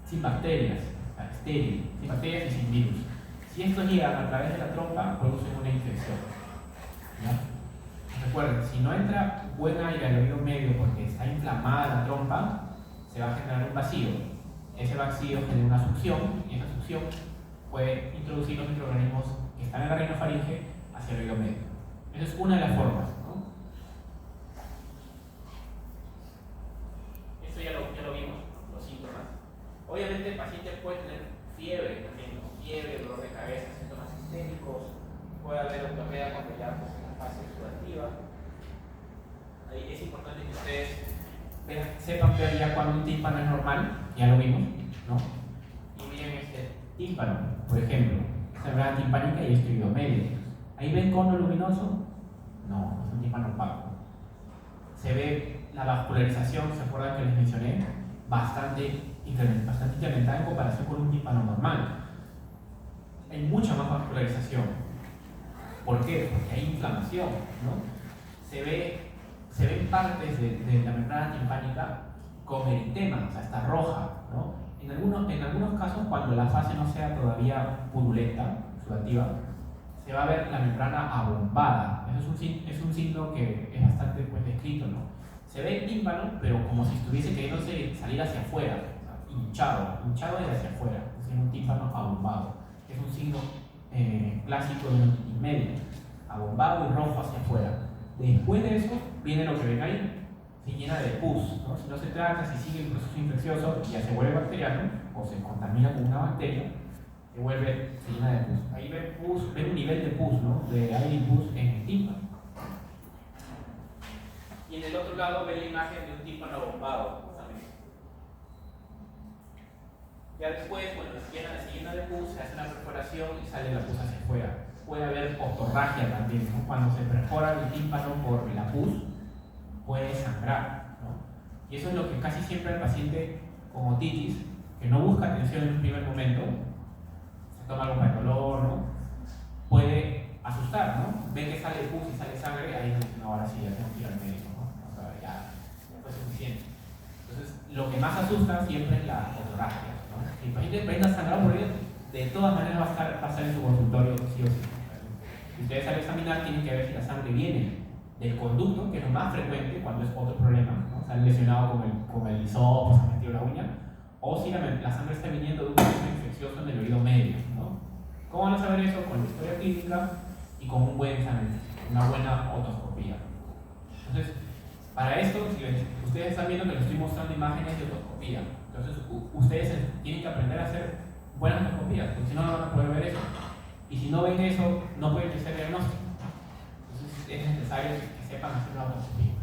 sin bacterias, estéril, sin bacterias y sin virus. Si estos llegan a través de la trompa, producen una infección, ¿ya? Recuerden, si no entra buen aire al oído medio porque está inflamada la trompa, se va a generar un vacío. Ese vacío genera una succión y esa succión puede introducir los microorganismos que están en la rinofaringe hacia el oído medio. Esa es una de las formas, ¿no? Esto ya lo vimos, los síntomas. Obviamente el paciente puede tener fiebre también, ¿no? Fiebre, dolor de cabeza, síntomas sistémicos, puede haber otorrea cuando ya pues, en la fase exudativa. Ahí es importante que ustedes sepan ver ya cuando un tímpano es normal, ya lo vimos, ¿no? Y miren este tímpano tímpano, por ejemplo, esta membrana timpánica y este oído medio. ¿Ahí ven cono luminoso? No, es un tímpano opaco. Se ve la vascularización, ¿se acuerdan que les mencioné? Bastante incrementada en comparación con un tímpano normal. Hay mucha más vascularización. ¿Por qué? Porque hay inflamación, ¿no? Se ven partes de la membrana timpánica con eritema, o sea, está roja, ¿no? En algunos casos, cuando la fase no sea todavía purulenta, sudativa, se va a ver la membrana abombada. Eso es un signo que es bastante descrito, ¿no? Se ve el tímpano, pero como si estuviese queriendo salir hacia afuera, o sea, hinchado y hacia afuera. Es un tímpano abombado. Es un signo clásico de una otitis media, abombado y rojo hacia afuera. Después de eso, viene lo que ven ahí, se llena de pus, ¿no? Si no se trata, si sigue el proceso infeccioso y ya se vuelve bacteriano o se contamina con una bacteria, se llena de pus. Ahí ven pus, ven un nivel de pus, ¿no? De aire y pus en el tímpano. Y en el otro lado ven la imagen de un tímpano abombado también. Ya después, bueno, se llena de pus, se hace una perforación y sale la pus hacia afuera. Puede haber otorragia también, ¿no? Cuando se perfora el tímpano por la pus, puede sangrar, ¿no? Y eso es lo que casi siempre el paciente con otitis, que no busca atención en un primer momento, se toma algo para el dolor, ¿no? Puede asustar, ¿no? Ve que sale pus y sale sangre, ahí no, ahora sí ya tengo que ir al médico, ¿no? O sea, ya fue suficiente. Entonces, lo que más asusta siempre es la otorragia, ¿no? Si el paciente venga sangrado por ello, de todas maneras va a estar en su consultorio, sí o sí. Si ustedes al examinar, tienen que ver si la sangre viene del conducto, que es lo más frecuente cuando es otro problema, ¿no? Se han lesionado con el hisopo, se han metido la uña, o si la sangre está viniendo de un proceso infeccioso en el oído medio, ¿no? ¿Cómo van a saber eso? Con la historia clínica y con un buen examen, una buena otoscopía. Entonces, para esto, si ustedes están viendo que les estoy mostrando imágenes de otoscopía, entonces ustedes tienen que aprender a hacer buenas otoscopías, porque si no, no van a poder ver eso. Y si no ven eso, no pueden hacer diagnóstico. Entonces, es necesario que sepan hacer una otoscopía.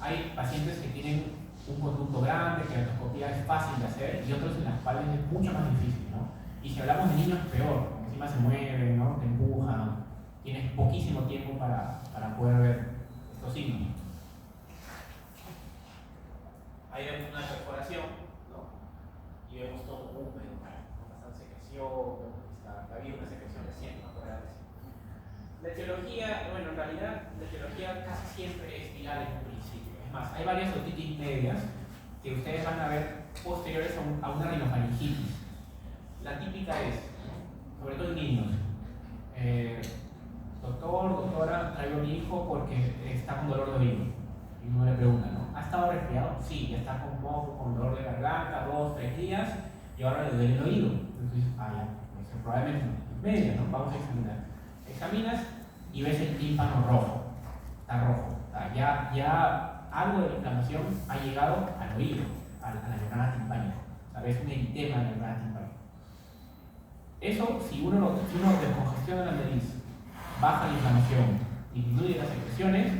Hay pacientes que tienen un conducto grande, que la otoscopía es fácil de hacer, y otros en las cuales es mucho más difícil, ¿no? Y si hablamos de niños, peor, porque encima se mueven, ¿no? Te empujan, tienes poquísimo tiempo para poder ver estos signos. Ahí vemos una perforación, ¿no? Y vemos todo húmedo, con bastante secreción, había una secreción reciente, ¿no? La etiología, bueno, en realidad la etiología casi siempre es viral en un principio. Es más, hay varias otitis medias que ustedes van a ver posteriores a una rinofaringitis. La típica es, sobre todo en niños, doctora, traigo a mi hijo porque está con dolor de oído. Y uno le pregunta, ¿no? ¿Ha estado resfriado? Sí, ya está con moco, con dolor de garganta, 2, 3 días, y ahora le duele el oído. Entonces, ya, probablemente no. Media, ¿no? Vamos a examinar. Examinas y ves el tímpano rojo, está rojo. O sea, ya algo de la inflamación ha llegado al oído, a la membrana timpánica. O sea, ves un eritema en la membrana timpánica. Eso, si uno descongestiona la nariz, baja la inflamación, disminuye las secreciones,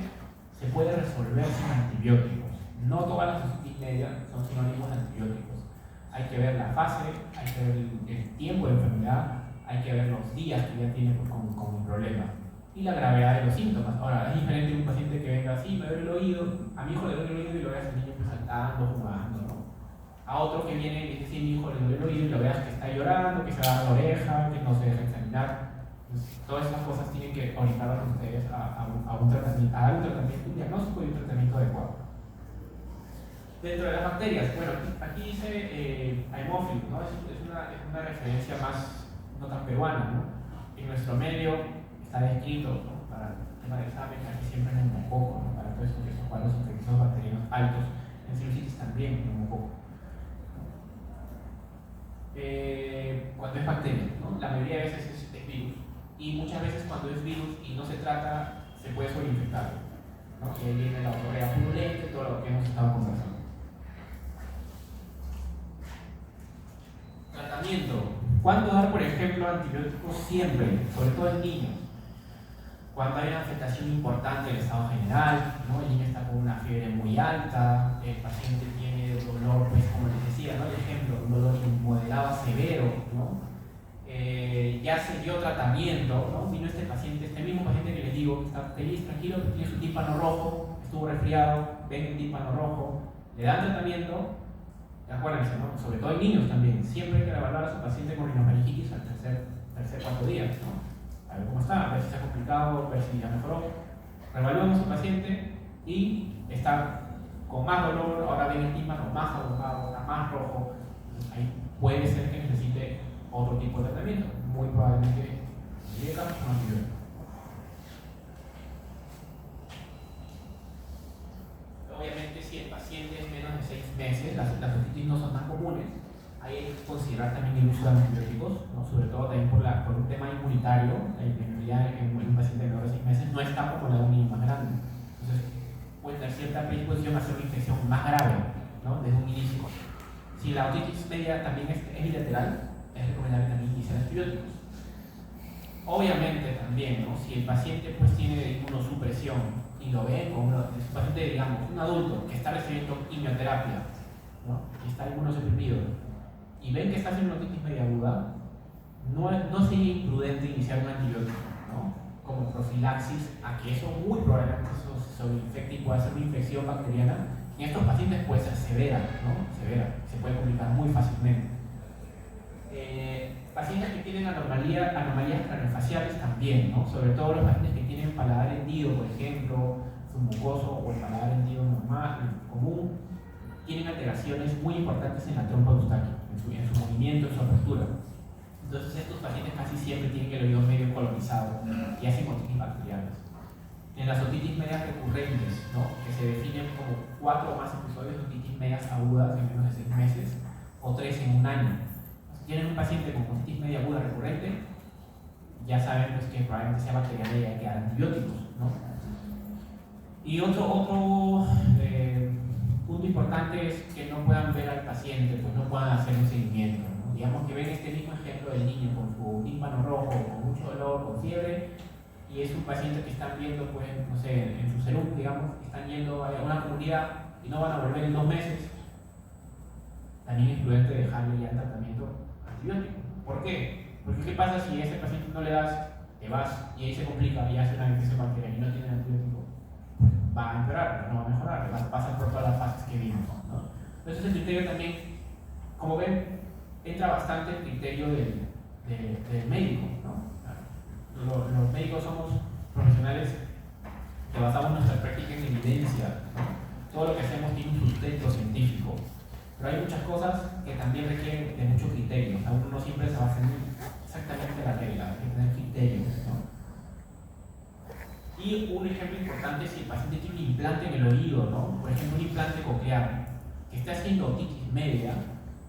se puede resolver sin antibióticos. No todas las otitis medias son sinónimos de antibióticos. Hay que ver la fase, hay que ver el tiempo de enfermedad, hay que ver los días que ya tiene con el problema y la gravedad de los síntomas. Ahora, es diferente un paciente que venga así, me duele el oído, a mi hijo le duele el oído y lo veas al niño saltando, jugando, ¿no? A otro que viene y dice, sí, mi hijo le duele el oído y lo veas que está llorando, que se da la oreja, que no se deja examinar. Entonces, todas estas cosas tienen que orientar a ustedes a un tratamiento, un diagnóstico y un tratamiento adecuado. Dentro de las bacterias, bueno, aquí dice Haemophilus, ¿no? Es una referencia más no tan peruana, ¿no? En nuestro medio está descrito, ¿no? Para el tema de examen, aquí siempre es un poco, ¿no? Para todo esto que son cuadros infecciosos bacterianos altos, en sinusitis también un poco. Cuando es bacteria, ¿no? La mayoría de veces es virus, y muchas veces cuando es virus y no se trata, se puede sobreinfectar, ¿no? Y ahí viene la orrea purulenta y todo lo que hemos estado conversando. Tratamiento. ¿Cuándo dar, por ejemplo, antibióticos? Siempre, sobre todo en niños. Cuando hay una afectación importante del estado general, ¿no? El niño está con una fiebre muy alta, el paciente tiene dolor, pues como les decía, ¿no? El ejemplo, un dolor moderado a severo, ¿no? ya se dio tratamiento, ¿no? Vino este paciente, este mismo paciente que les digo, que está feliz, tranquilo, que tiene su tímpano rojo, estuvo resfriado, ven el tímpano rojo, le dan tratamiento, acuérdense, ¿no? Sobre todo en niños también, siempre hay que evaluar a su paciente con rinofaringitis al tercer cuarto día, ¿no? A ver cómo está, a ver si está complicado, a ver si ya mejoró. Reevaluamos a su paciente y está con más dolor, ahora ven el tímpano más agujado, está más rojo, entonces ahí puede ser que necesite otro tipo de tratamiento, muy probablemente llega con antibiótico. Obviamente, si el paciente es menos de 6 meses, las otitis no son tan comunes, hay que considerar también el uso de antibióticos, ¿no? Sobre todo también por un tema inmunitario. La inmunidad en un paciente de menor de 6 meses no está como la de un niño más grande. Entonces, puede tener cierta predisposición a hacer una infección más grave, ¿no? Desde un inicio. Si la otitis media también es bilateral, es recomendable también iniciar antibióticos. Obviamente también, ¿no? Si el paciente pues tiene inmunosupresión y lo ven como un paciente, digamos, un adulto que está recibiendo quimioterapia, ¿no? Y está inmunosuprimido, y ven que está haciendo una otitis media aguda, no sería imprudente iniciar un antibiótico, ¿no? Como profilaxis a que eso muy probablemente se sobreinfecte y pueda ser una infección bacteriana. En estos pacientes puede ser severa, ¿no? Severa, se puede complicar muy fácilmente. Pacientes que tienen anomalías craneofaciales también, ¿no? Sobre todo los pacientes que tienen paladar hendido, por ejemplo, submucoso o el paladar hendido normal, común, tienen alteraciones muy importantes en la trompa de Eustaquio, en su movimiento, en su apertura. Entonces estos pacientes casi siempre tienen el oído medio colonizado y hacen otitis bacterianas. En las otitis medias recurrentes, ¿no? Que se definen como 4 o más episodios de otitis medias agudas en menos de 6 meses o 3 en un año. Si tienen un paciente con otitis media aguda recurrente, ya saben pues, que probablemente sea bacteriana y hay que dar antibióticos, ¿no? Y otro punto importante es que no puedan ver al paciente, pues no puedan hacer un seguimiento, ¿no? Digamos que ven este mismo ejemplo del niño con su tímpano rojo, con mucho dolor, con fiebre, y es un paciente que están viendo, pues, no sé, en su salud, digamos, están yendo a una comunidad y no van a volver en 2 meses, también es prudente dejarle ya el tratamiento antibiótico. ¿Por qué? Porque ¿qué pasa si a ese paciente no le das, te vas y ahí se complica y hace una infección bacteriana y no tiene antibiótico? Va a empeorar, pero no va a mejorar, va a pasar por todas las fases que vimos, ¿no? Entonces el criterio también, como ven, entra bastante el criterio del médico, ¿no? Los médicos somos profesionales que basamos nuestra práctica en evidencia, ¿no? Todo lo que hacemos tiene un sustento científico, pero hay muchas cosas que también requieren de mucho criterio. O sea, uno no siempre se va a hacer exactamente la regla, hay que tener criterio, ¿no? Y un ejemplo importante es si el paciente tiene un implante en el oído, ¿no? Por ejemplo, un implante coclear que está haciendo otitis media,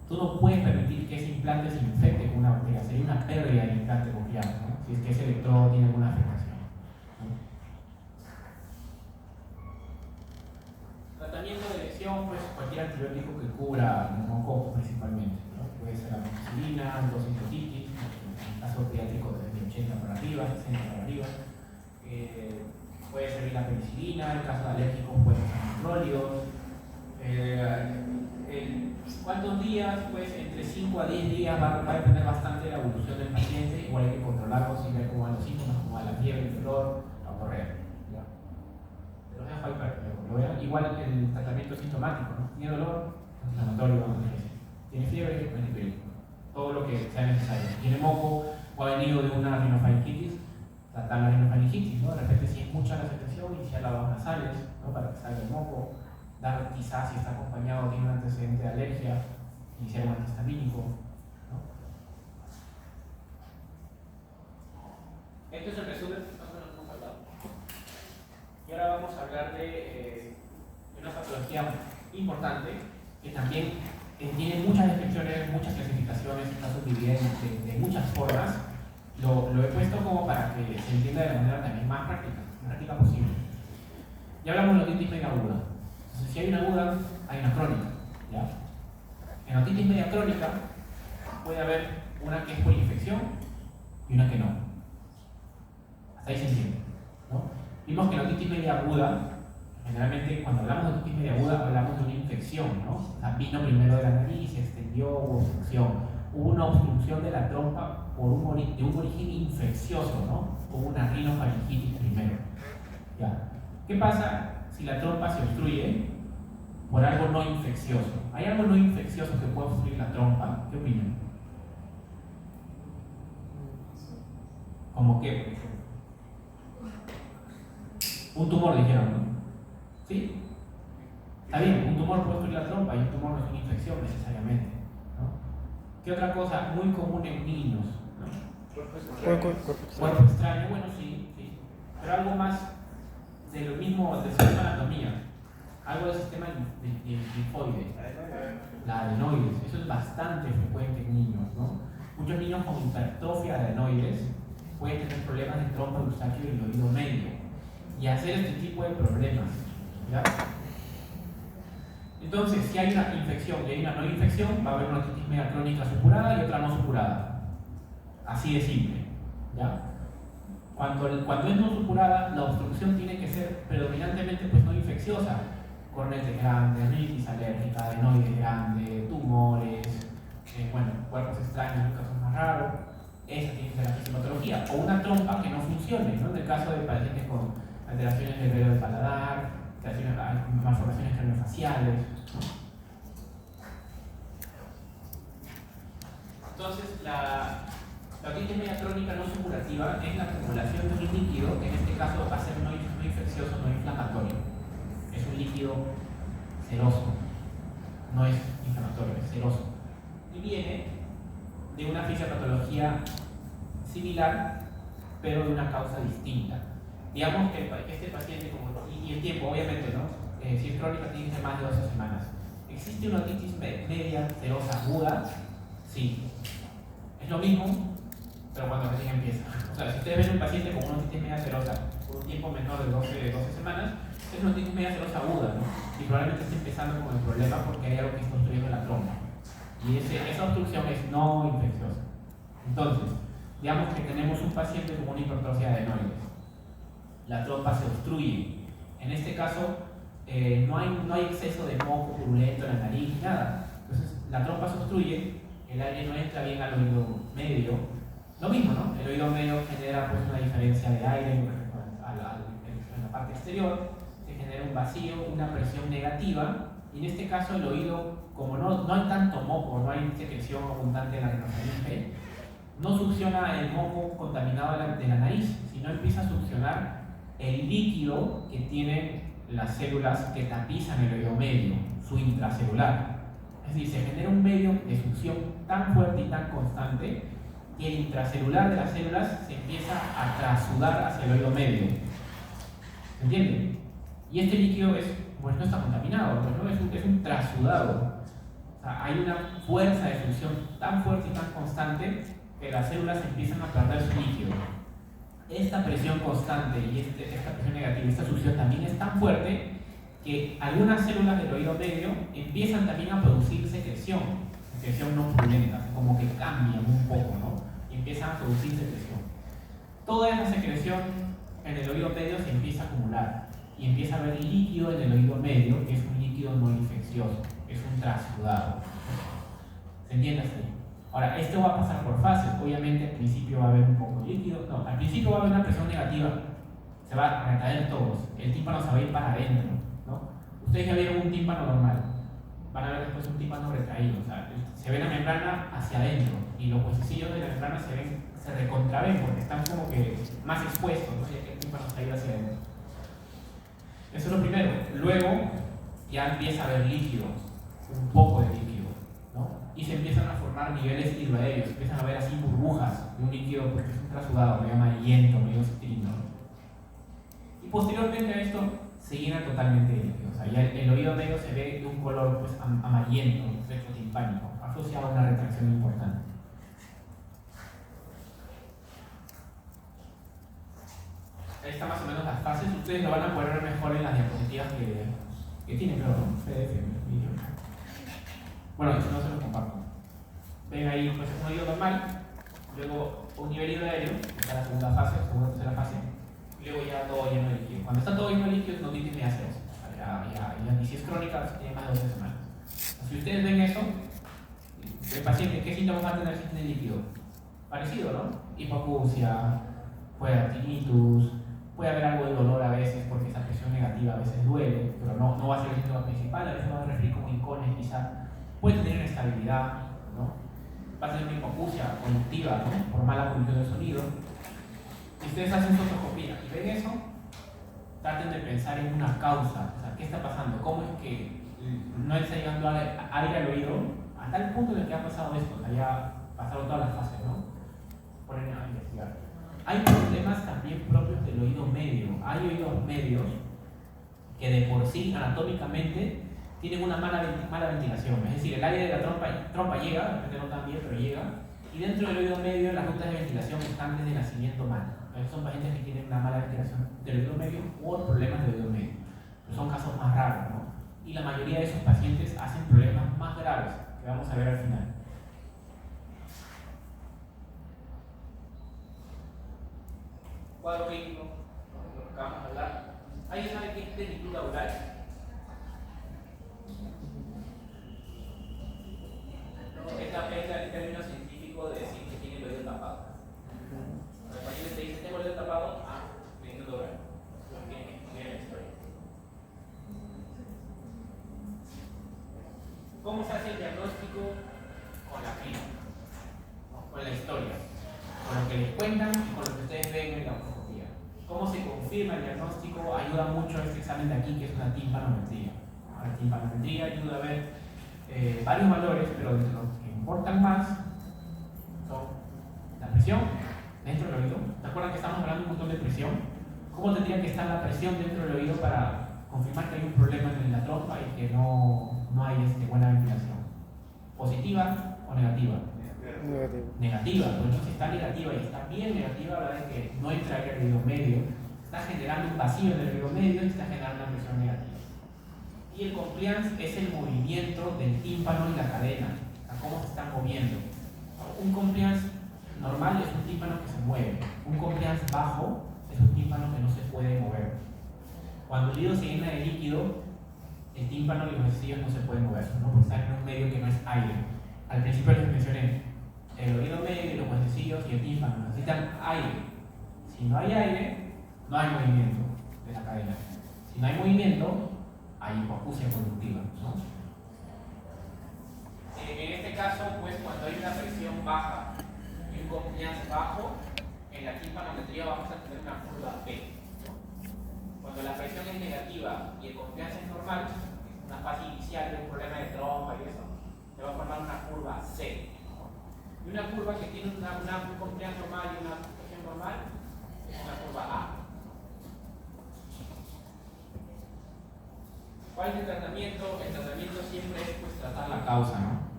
tú no puedes permitir que ese implante se infecte con una bacteria, sería una pérdida del implante coclear, ¿no? Si es que ese electrodo tiene alguna afectación, ¿no? Tratamiento de lesión, pues cualquier antibiótico que cubra neumococo principalmente, ¿no? Puede ser la penicilina, dosis de otitis, en el caso pediátrico desde 80 para arriba, 60 para arriba. Puede servir la penicilina, en el caso de alérgicos puede ser nitrólidos. ¿Cuántos días? Pues entre 5 a 10 días va a depender bastante de la evolución del paciente. Igual hay que controlarlos y ver cómo van los síntomas, cómo va la fiebre, el dolor, la correa. Los dejo ahí para que lo vean. Igual el tratamiento es sintomático, ¿no? Tiene dolor, inflamatorio, tiene fiebre, antibiótico. Todo lo que sea necesario. Tiene moco o ha venido de una rinofaringitis, tratar la rinofaringitis, ¿no? De repente, si es mucha la secreción, iniciar lavado nasales, ¿no? Para que salga el moco. Dar, quizás si está acompañado, tiene un antecedente de alergia, iniciar un antihistamínico, ¿no? Esto es el resumen de lo que hemos hablado. Y ahora vamos a hablar de una patología importante que también tiene muchas descripciones, muchas clasificaciones, está subdividida de muchas formas. Lo he puesto como para que se entienda de la manera también más práctica posible. Ya hablamos de otitis media aguda. Entonces, si hay una aguda, hay una crónica, ¿ya? En otitis media crónica puede haber una que es por infección y una que no. Hasta ahí se entiende, ¿no? Vimos que la otitis media aguda, generalmente cuando hablamos de otitis media aguda hablamos de una infección, ¿no? O sea, vino primero de la nariz, se extendió, hubo obstrucción. hubo una obstrucción de la trompa de un origen infeccioso, ¿no? Hubo una rinofaringitis primero. ¿Ya? ¿Qué pasa si la trompa se obstruye por algo no infeccioso? ¿Hay algo no infeccioso que pueda obstruir la trompa? ¿Qué opinan? ¿Cómo qué, por ejemplo? Un tumor, dijeron, ¿no? ¿Sí? Está bien, un tumor puede obstruir la trompa y un tumor no es una infección necesariamente, ¿no? ¿Qué otra cosa muy común en niños? ¿No? Cuerpo extraño, bueno, sí, pero algo más de lo mismo del sistema de anatomía, algo del sistema linfoide, la adenoides, eso es bastante frecuente en niños, ¿no? Muchos niños con hipertrofia de adenoides pueden tener problemas de trompa, eustaquio y el oído medio, y hacer este tipo de problemas, ¿ya? Entonces, si hay una infección y hay una no infección, va a haber una otitis media crónica supurada y otra no supurada. Así de simple, ¿ya? Cuando es no supurada, la obstrucción tiene que ser predominantemente pues, no infecciosa. Cornetes grandes, rinitis alérgica, adenoides grandes, tumores, cuerpos extraños en casos más raros. Esa tiene que ser la fisiopatología. O una trompa que no funcione, ¿no? En el caso de pacientes con alteraciones del velo del paladar, malformaciones craneofaciales, ¿no? Entonces, la otitis media crónica no supurativa es la acumulación de un líquido que en este caso va a ser no infeccioso, no inflamatorio. Es un líquido seroso, no es inflamatorio, es seroso. Y viene de una fisiopatología similar, pero de una causa distinta. Digamos que este paciente, y el tiempo, obviamente, ¿no? Si es crónica, tiene que ser más de 12 semanas. ¿Existe una otitis media serosa aguda? Sí. Es lo mismo, pero cuando recién empieza. O sea, si ustedes ven un paciente con una otitis media serosa por un tiempo menor de 12 semanas, es una otitis media serosa aguda, ¿no? Y probablemente esté empezando con el problema porque hay algo que está obstruyendo la trompa. Y esa obstrucción es no infecciosa. Entonces, digamos que tenemos un paciente con una hipertrofia de adenoides. La trompa se obstruye. En este caso, no hay exceso de moco purulento en la nariz, nada. Entonces, la trompa se obstruye, el aire no entra bien al oído medio. Lo mismo, ¿no? El oído medio genera pues, una diferencia de aire en la parte exterior, se genera un vacío, una presión negativa, y en este caso el oído, como no hay tanto moco, no hay secreción abundante de la rinofaringe, no succiona el moco contaminado de la nariz, sino empieza a succionar el líquido que tienen las células que tapizan el oído medio, su intracelular. Es decir, se genera un medio de succión tan fuerte y tan constante que el intracelular de las células se empieza a trasudar hacia el oído medio. ¿Se entiende? Y este líquido no está contaminado, ¿no? es un trasudado. O sea, hay una fuerza de succión tan fuerte y tan constante que las células empiezan a perder su líquido. Esta presión constante y esta presión negativa, esta succión también es tan fuerte que algunas células del oído medio empiezan también a producir secreción no purulenta, como que cambian un poco, ¿no? Y empiezan a producir secreción. Toda esa secreción en el oído medio se empieza a acumular y empieza a haber líquido en el oído medio, que es un líquido no infeccioso, es un trasudado. ¿Se entiende así? Ahora, esto va a pasar por fases. Obviamente, al principio va a haber un poco de líquido. No, al principio va a haber una presión negativa. Se va a recaer todos. El tímpano se va a ir para adentro, ¿no? Ustedes ya vieron un tímpano normal. Van a ver después un tímpano retraído. O sea, se ve la membrana hacia adentro y los huesecillos de la membrana se recontraven porque están como que más expuestos, ¿no? Ya que el tímpano está ahí hacia adentro. Eso es lo primero. Luego ya empieza a haber líquido, un poco de líquido, ¿no? Y se empiezan a formar niveles hidroaéreos, empiezan a ver así burbujas de un líquido porque es un trasudado, medio amarillento, medio citrino. Y posteriormente a esto se llena totalmente de líquido. O sea, ya el oído medio se ve de un color pues, amarillento, retrotimpánico, asociado a una retracción importante. Ahí está más o menos las fases. Ustedes lo van a poder ver mejor en las diapositivas que tienen, creo, ¿no? PDF, video. Bueno, si no se los comparto. Ven ahí pues, un oído normal, luego un nivel hidroaéreo, que está la segunda fase, segunda o tercera fase, y luego ya todo lleno de líquido. Cuando está todo lleno de líquido, no tiene ni hacer eso. Y si es crónica, tiene más de 12 semanas. Si ustedes ven eso, El paciente, ¿qué síntomas va a tener si tiene líquido? Parecido, ¿no? Hipoacusia, puede haber tinnitus, puede haber algo de dolor a veces porque esa presión negativa a veces duele, pero no va a ser el síntoma principal, a veces va a referir como hincones quizá, puede tener inestabilidad, ¿no? Va a tener una hipoacusia conductiva, ¿no? Por mala conducción del sonido. Si ustedes hacen otoscopía y ven eso, traten de pensar en una causa, o sea, ¿qué está pasando? ¿Cómo es que no está llegando aire al oído hasta el punto en el que ha pasado esto? O sea, ya pasaron todas las fases, ¿no? Ponen a investigar. Hay problemas también propios del oído medio. Hay oídos medios que de por sí, anatómicamente, tienen una mala ventilación. Es decir, el aire de la trompa llega, de repente no tan bien, pero llega, y dentro del oído medio las rutas de ventilación están desde nacimiento mal. Entonces son pacientes que tienen una mala ventilación del oído medio o problemas del oído medio. Pero son casos más raros, ¿no? Y la mayoría de esos pacientes hacen problemas más graves, que vamos a ver al final. Cuadro clínico, lo que acabamos de hablar. ¿Alguien sabe qué es plenitud aural? Es el término científico de decir que tiene el oído tapado. Cuando el paciente te dice tengo el oído tapado, plenitud aural. Lo tiene que estudiar en la historia. ¿Cómo se hace el diagnóstico? Con la clínica, ¿no? Con la historia, con lo que les cuentan y con lo que ustedes ven en la otoscopía. ¿Cómo se confirma el diagnóstico? Ayuda mucho este examen de aquí, que es una timpanometría. La timpanometría ayuda a ver varios valores, pero de los que importan más son la presión dentro del oído. ¿Se acuerdan que estamos hablando un montón de presión? ¿Cómo tendría que estar la presión dentro del oído para confirmar que hay un problema en la trompa y que no hay buena ventilación? ¿Positiva o negativa? Negativa. Pues si está negativa y está bien negativa, habla de que no entra aire al oído medio, está generando un vacío en el oído medio y está generando una presión negativa. Y el compliance es el movimiento del tímpano y la cadena, o sea, cómo se están moviendo. Un compliance normal es un tímpano que se mueve, un compliance bajo es un tímpano que no se puede mover. Cuando el oído se llena de líquido, el tímpano y los huesecillos no se pueden mover, ¿no? Porque están en un medio que no es aire. Al principio les mencioné, el oído medio, los huesecillos y el tímpano necesitan aire. Si no hay aire, no hay movimiento de la cadena. Si no hay movimiento, hay hipoacusia conductiva, ¿no? En este caso, pues, cuando hay una presión baja y un compliance bajo, en la timpanometría vamos a tener una curva P, ¿no? Cuando la presión es negativa y el compliance es normal, una fase inicial de un problema de trompa y eso, se va a formar una curva C, ¿no? Y una curva que tiene un compliance normal y una presión normal es una curva A. ¿Cuál es el tratamiento? El tratamiento siempre es pues, tratar la causa, ¿no?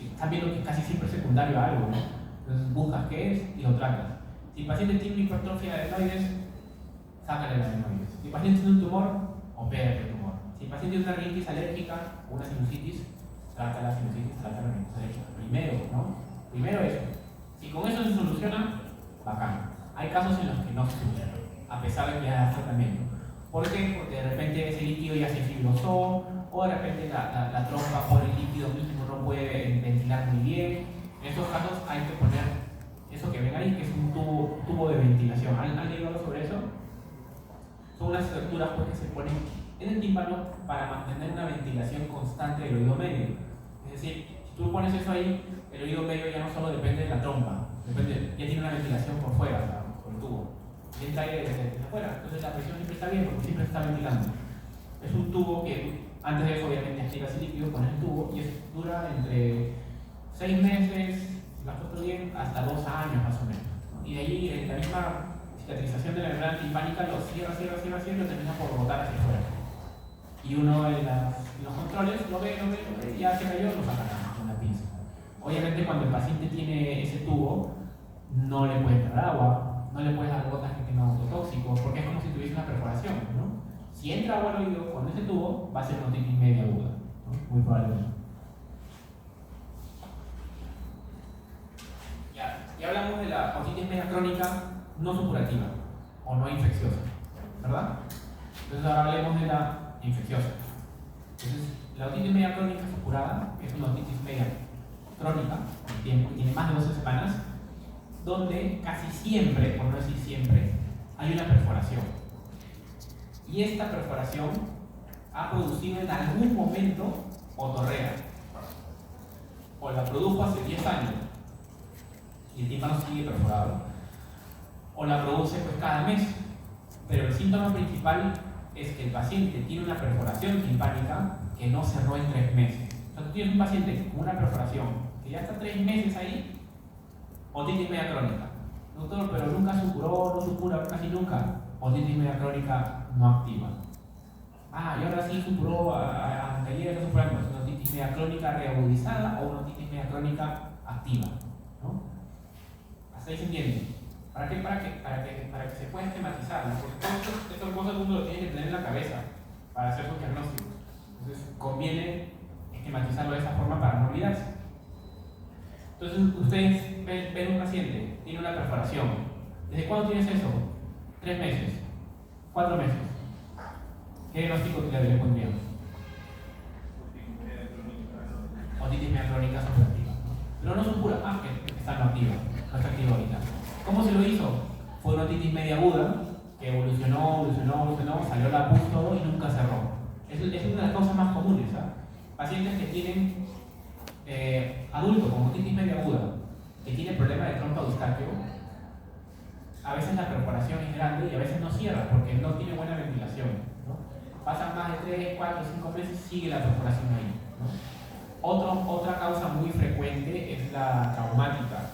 Están viendo que casi siempre es secundario a algo, ¿no? Entonces buscas qué es y lo tratas. Si el paciente tiene una hipertrofia de adenoides, sácale la adenoides. Si el paciente tiene un tumor, opérale el tumor. Si el paciente tiene una rinitis alérgica o una sinusitis, trata la sinusitis, trata la rinitis alérgica. Primero eso. Si con eso se soluciona, bacán. Hay casos en los que no se soluciona, a pesar de que haya tratamiento. ¿Por qué? Porque de repente ese líquido ya se fibrosó, o de repente la trompa por el líquido mismo no puede ventilar muy bien. En estos casos hay que poner eso que ven ahí, que es un tubo de ventilación. ¿Han leído algo sobre eso? Son unas estructuras pues, que se ponen en el tímpano para mantener una ventilación constante del oído medio. Es decir, si tú pones eso ahí, el oído medio ya no solo depende de la trompa, ya tiene una ventilación por fuera, o sea, por el tubo. Y entra aire desde afuera, entonces la presión siempre está bien porque siempre está ventilando. Es un tubo que antes de eso obviamente aspiras el líquido, pones el tubo y dura entre 6 meses, más o bien, hasta 2 años más o menos, ¿no? Y de allí en la misma cicatrización de la membrana timpánica lo cierra y lo termina por botar hacia afuera. Y uno en los controles lo ve, y ya se cayó, lo saca con la pinza. Obviamente cuando el paciente tiene ese tubo, no le puede entrar agua, no le puedes dar gotas que tengan autotóxicos, porque es como si tuviese una perforación, ¿no? Si entra agua al oído con ese tubo, va a ser una otitis media aguda, ¿no? Muy probablemente. Ya hablamos de la otitis media crónica no supurativa o no infecciosa, ¿verdad? Entonces ahora hablemos de la infecciosa. Entonces, la otitis media crónica supurada es una otitis media crónica, tiene más de 12 semanas, donde casi siempre, por no decir siempre, hay una perforación. Y esta perforación ha producido en algún momento otorrea. O la produjo hace 10 años y el tímpano sigue perforado, o la produce pues cada mes. Pero el síntoma principal es que el paciente tiene una perforación timpánica que no cerró en 3 meses. O sea, tú tienes un paciente con una perforación que ya está 3 meses ahí, otitis media crónica. Doctor, pero nunca supuró, no supura casi nunca. Otitis media crónica no activa. Y ahora sí supuró, ayer está supurando. Es una otitis media crónica reagudizada o una otitis media crónica activa, ¿no? Hasta ahí se entiende. ¿Para qué? Para que se pueda esquematizar, ¿no? Porque todas estas cosas uno lo tiene que tener en la cabeza para hacer sus diagnósticos. Entonces conviene esquematizarlo de esa forma para no olvidarse. Entonces ustedes ven un paciente, tiene una perforación. ¿Desde cuándo tienes eso? 3 meses, 4 meses. ¿Qué diagnóstico le pondríamos? Otitis media crónica supurativa. Pero no supura, que está no activa, no está activa ahorita. ¿Cómo se lo hizo? Fue una otitis media aguda que evolucionó, salió la pus todo y nunca cerró. Es una de las causas más comunes. Pacientes que tienen adultos con otitis media aguda, que tienen problemas de trompa Eustaquio, a veces la perforación es grande y a veces no cierra porque no tiene buena ventilación, ¿no? Pasan más de 3, 4, 5 meses, sigue la perforación ahí, ¿no? Otra causa muy frecuente es la traumática,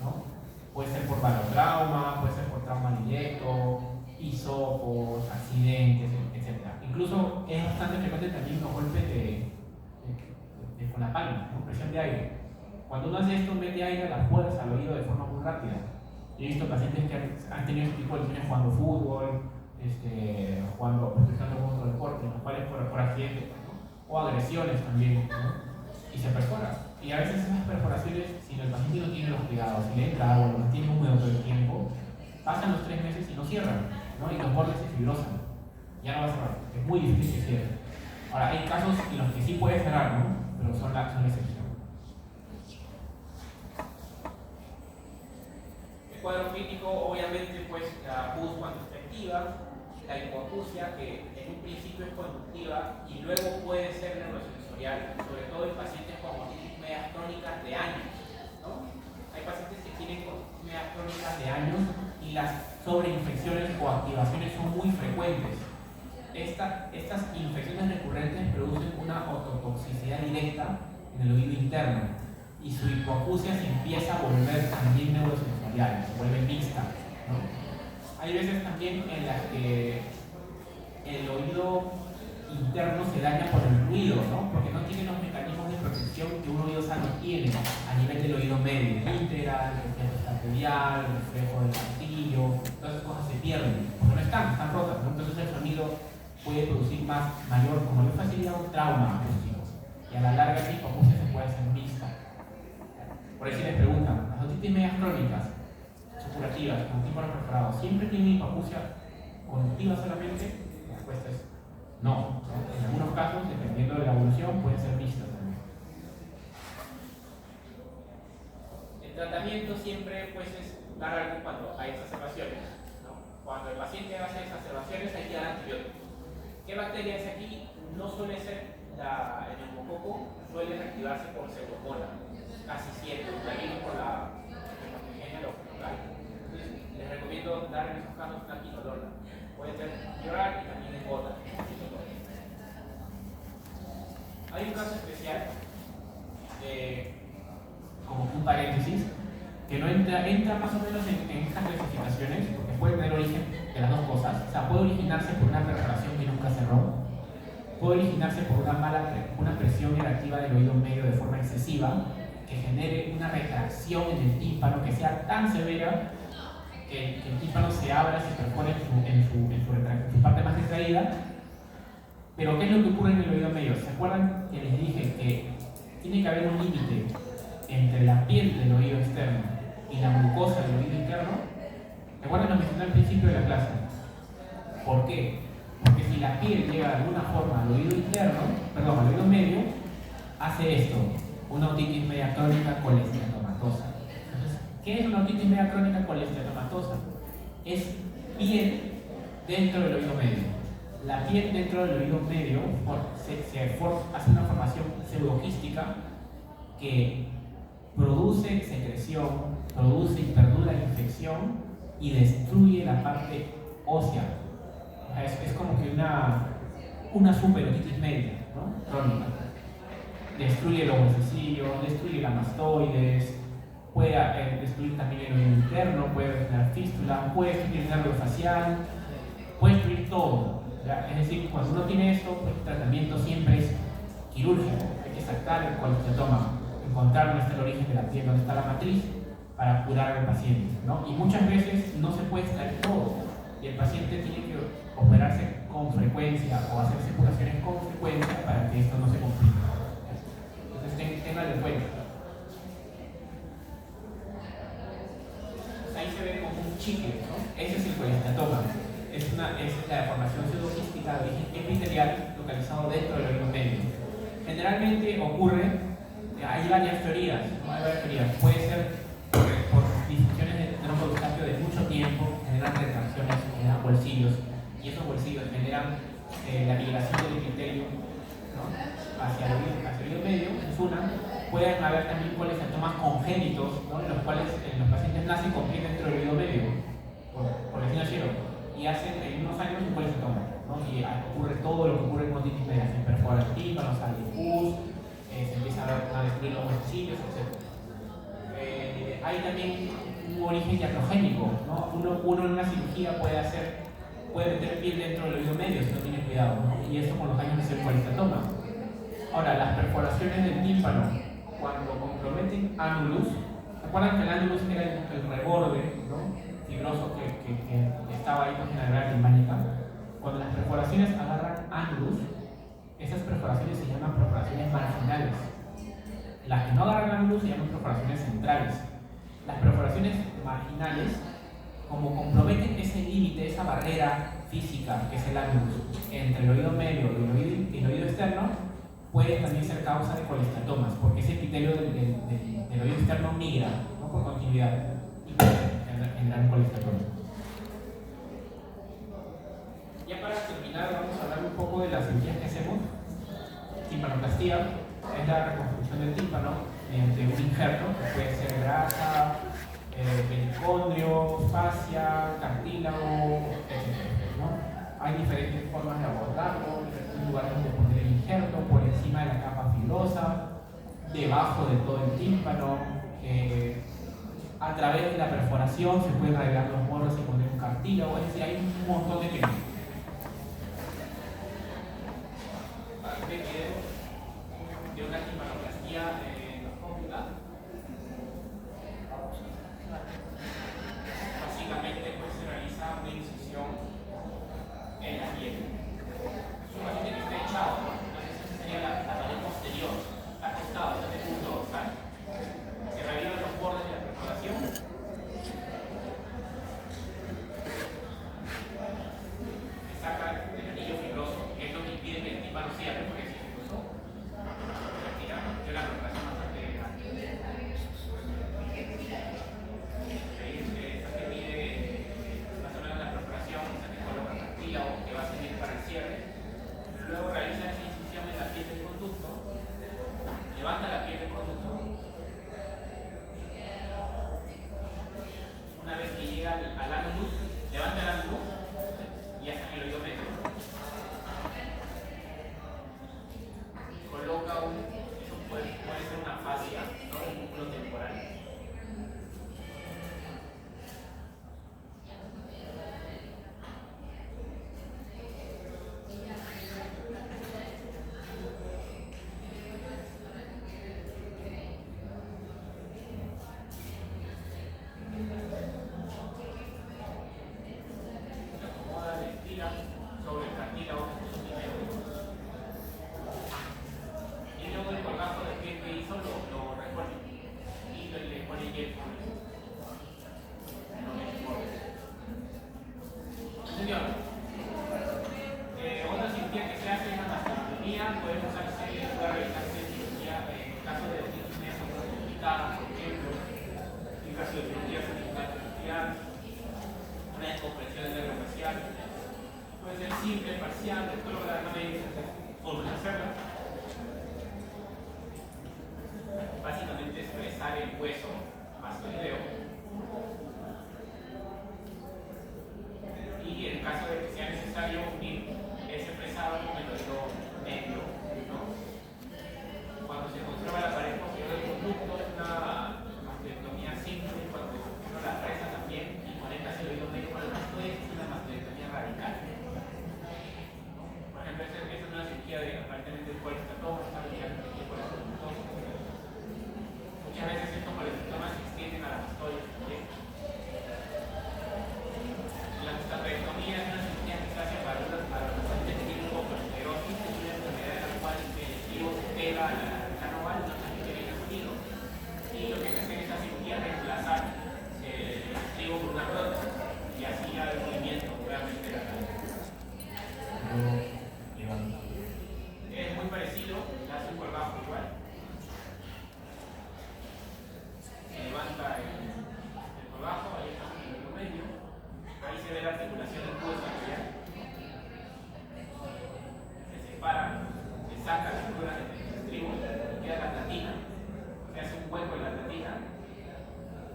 ¿no? Puede ser por balotrauma, puede ser por trauma directo, hisopos, accidentes, etc. Incluso es bastante frecuente también los golpes con la palma, ¿no? Presión de aire. Cuando uno hace esto, mete aire a la fuerza al oído de forma muy rápida. He visto pacientes que han tenido este tipo de lesiones jugando fútbol, practicando algún otro deporte, los cuales por accidentes, ¿no? O agresiones también, ¿no? Y se perfora. Y a veces esas perforaciones, si el paciente no tiene los cuidados, si le entra agua, lo mantiene húmedo todo el tiempo, pasan los 3 meses y no cierran, ¿no? Y los bordes se fibrosan. Ya no va a cerrar. Es muy difícil que cierre. Ahora, hay casos en los que sí puede cerrar, ¿no? Pero son la excepción. El cuadro clínico, obviamente, pues la pus cuando está activa, la hipoacusia, que en un principio es conductiva y luego puede ser neurosensorial, sobre todo en pacientes con otitis medias crónicas de años, ¿no? Hay pacientes que tienen otitis medias crónicas de años y las sobreinfecciones o activaciones son muy frecuentes. Estas infecciones recurrentes producen una ototoxicidad directa en el oído interno y su hipoacusia se empieza a volver también neurosensorial, se vuelve mixta, ¿no? Hay veces también en las que el oído interno se daña por el ruido, ¿no? Porque no tiene los mecanismos de protección que un oído sano tiene a nivel del oído medio, íntegra, el reflejo estapedial, el reflejo del martillo, todas esas cosas se pierden, porque no están rotas, ¿no? Entonces el sonido puede producir mayor facilidad un trauma acústico y a la larga esa hipoacusia se puede hacer mixta. Por eso les preguntan, las otitis medias crónicas supurativas con tímpanos perforados ¿siempre tienen hipoacusia conductiva solamente? La respuesta es no. En algunos casos, dependiendo de la evolución, pueden ser mixtas también. El tratamiento siempre pues, es dar algo cuando hay exacerbaciones, ¿no? Cuando el paciente hace exacerbaciones hay que dar antibióticos. ¿Qué bacteria es aquí? No suele ser el neumococo, suele reactivarse por pseudomonas, casi siempre, también por la hemogenia local. Entonces, les recomiendo dar en esos casos una quinolona. Puede ser oral y también en gotas. Hay un caso especial, como un paréntesis, que no entra más o menos en estas clasificaciones, porque puede tener origen de las dos cosas. O sea, puede originarse por una perforación que nunca cerró, puede originarse por una presión negativa del oído medio de forma excesiva, que genere una retracción en el tímpano que sea tan severa que el tímpano se abra, se perfore en su parte más retraída. Pero ¿qué es lo que ocurre en el oído medio? ¿Se acuerdan que les dije que tiene que haber un límite entre la piel del oído externo y la mucosa del oído interno? ¿Se acuerdan? Lo mencioné al principio de la clase. ¿Por qué? Porque si la piel llega de alguna forma al oído interno, al oído medio, hace esto. una otitis media crónica colesteatomatosa. Entonces, ¿qué es una otitis media crónica colesteatomatosa? Es piel dentro del oído medio. La piel dentro del oído medio hace una formación pseudoquística que produce secreción, produce y perdura la infección y destruye la parte ósea. Es como que una superotitis media, ¿no? Crónica. Destruye los huesecillos, destruye la mastoides, puede destruir también el oído interno, puede generar fístula, puede destruir el nervio facial, puede destruir todo. Es decir, cuando uno tiene esto, pues, el tratamiento siempre es quirúrgico. Hay que sacar el colesteatoma, encontrar dónde está el origen de la piel, dónde está la matriz, para curar al paciente, ¿no? Y muchas veces no se puede extraer todo, y el paciente tiene que operarse con frecuencia o hacerse curaciones con frecuencia para que esto no se complique. Entonces, téngalo en cuenta. Ahí se ve como un chicle, ¿no? Ese es el colesteatoma. Es la deformación pseudoquística de origen epitelial localizado dentro del oído medio. Generalmente ocurre, hay varias teorías, ¿no? Hay varias teorías. Puede ser por disfunciones de trombodostaquio de mucho tiempo, generan retracciones, generan bolsillos, y esos bolsillos generan la migración del epitelio, ¿no? hacia el oído medio, es una. Pueden haber también colesteatomas congénitos, ¿no? En los cuales los pacientes nacen con piel dentro del oído medio, por decirlo así, y hacen en unos años un colesterol, ¿no? Y ocurre todo lo que ocurre en otitis media, se perfora el tímpano, sale pus, se empieza a destruir los huesecillos, etc. Hay también un origen iatrogénico, ¿no? Uno en una cirugía puede meter piel dentro del oído medio si no tiene cuidado, ¿no? Y eso con los años es el colestatoma. Ahora, las perforaciones del tímpano, cuando comprometen ánulus, ¿recuerdan que el ánulus era el reborde, ¿no? Fibroso que estaba ahí en la gran timpánica? Cuando las perforaciones agarran ánulus, esas perforaciones se llaman perforaciones marginales. Las que no agarran ánulus se llaman perforaciones centrales. Las perforaciones marginales, como comprometen ese límite, esa barrera física que es el ánulus entre el oído medio y el oído externo, puede también ser causa de colesteatomas, porque ese epitelio del oído externo migra, ¿no? Por continuidad y puede generar colestatoma. Ya para terminar, vamos a hablar un poco de las cirugías que hacemos. Timpanoplastia es la reconstrucción del tímpano mediante un injerto que puede ser grasa, pericondrio, fascia, cartílago, etc., ¿no? Hay diferentes formas de abordarlo, diferentes lugares donde poner el injerto, por encima de la capa fibrosa, debajo de todo el tímpano, a través de la perforación se pueden arreglar los bordes y poner un cartílago, es decir, hay un montón de técnicas. Este video de una timpanoplastia endoscópica. Básicamente pues se realiza una incisión en la piel. Es un paciente que está echado, ¿no? Entonces esa sería la pared posterior, acostado desde el punto dorsal. Se revivan los bordes de la perforación. Se saca el anillo fibroso, que es lo que impide que el tímpano cierre, porque si se cruzó, yo la perforación bastante grande. Que va a servir para el cierre. Luego realiza esa incisión en la piel del conducto, levanta la piel del conducto. Una vez que llega al ánulus, levanta el ánulus y ya está en el oído medio. Coloca eso puede ser una fascia, ¿no? Un músculo temporal. una descompresión del nervio facial. Puede ser simple, parcial, esto lo que no me dice formas de hacerlo. Básicamente es presar el hueso mastoideo. Y en caso de que sea necesario unir ese presado con el oído medio, ¿no? Cuando se conserva la pared posterior del conducto es una mastectomía simple, cuando uno la presa también y conecta el oído medio con el mastoide es una mastectomía radical. Por ejemplo, esa es una cirugía de aparentemente el colesterol, está lidiando con el colesterol. Muchas veces estos colesteromas se extienden a la mastoide también. La mastectomía es una cirugía que se hace para los pacientes que tienen colesterolosis, que es una enfermedad en la cual el estribo se pega a la canoval, no sé qué viene sonido, y lo que se hace en esa cirugía es reemplazar el estribo por una prótesis y así ya el movimiento realmente de la cadera. Es muy parecido, la hace por abajo igual. Se levanta por abajo, ahí está en el medio. Ahí se ve la articulación del cubo sacroiliac. Se separa, se saca la figura del estribo y queda la platina. Se hace un hueco en la platina.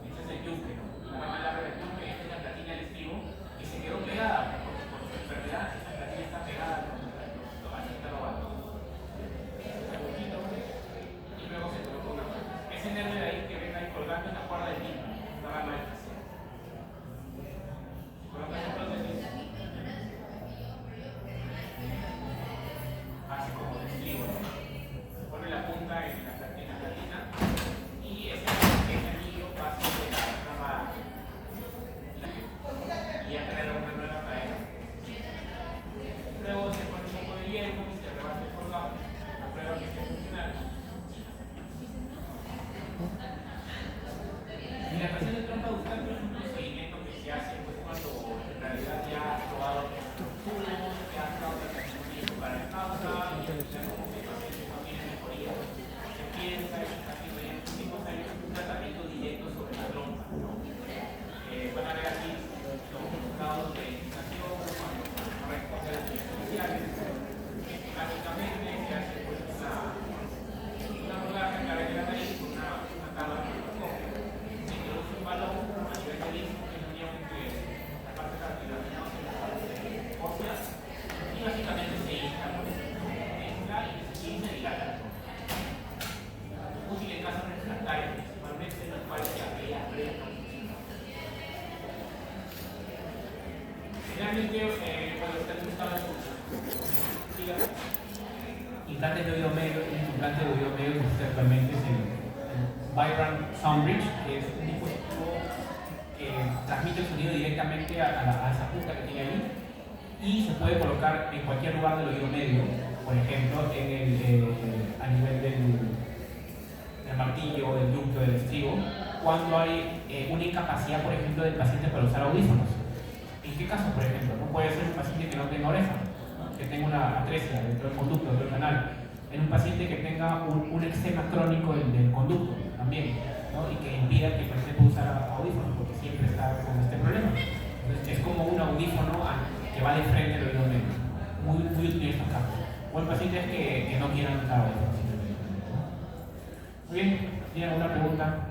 Ese es el yunque, ¿no? La rama larga del yunque, esta es la platina del estribo y se quedó pegada por su enfermedad. Esa platina está pegada con el robado. Y luego se colocó una cuerda. Ese nervio de ahí que ven ahí colgando en la cuerda del niño, la rama del trasero. Coloca esa prótesis, hace como de estribo, se pone la punta en la platina y ese anillo pasa de la rama y ya crea una nueva cadena. Luego se pone un poco de hielo y se rebate el colgado, la prueba que sea funcional. Y la presión de trompa bucal es un procedimiento que se hace pues, cuando en realidad ya has probado tubos, ya has dado tratamiento para la causa, y ya como que el paciente no tiene mejoría. Se piensa en casi en los últimos años un tratamiento directo sobre la trompa, ¿no? Van a ver aquí los resultados de indicación cuando responde a las iniciales. Básicamente se hace pues, una rodaje en la de la nariz con una tabla de microscopio. Se introduce un balón a nivel del istmo, que es la unión entre la parte cartilaginosa y la parte ósea, y básicamente se hincha por eso. Mezcla y se hincha y dilata. Útil en casos refractarios, principalmente en los cuales se aprea Finalmente, cuando está gustado implantes de oído medio, el implante de oído medio que existe actualmente es el Byram Soundbridge, que es un dispositivo que transmite el sonido directamente a esa punta que tiene ahí y se puede colocar en cualquier lugar del oído medio, por ejemplo a nivel del martillo, del yunque, del estribo, cuando hay una incapacidad, por ejemplo, del paciente para usar audífonos. ¿En qué caso, por ejemplo? No puede ser un paciente que no tenga oreja, ¿no? Que tenga una atresia dentro del conducto, dentro del canal. En un paciente que tenga un eczema crónico del conducto también, ¿no? Y que impida que el paciente pueda usar audífonos porque siempre está con este problema. Entonces, es como un audífono que va de frente al oído medio. Muy útil en estos casos. O el paciente es que no quieran usar audífonos. Muy bien, ¿tienen alguna pregunta?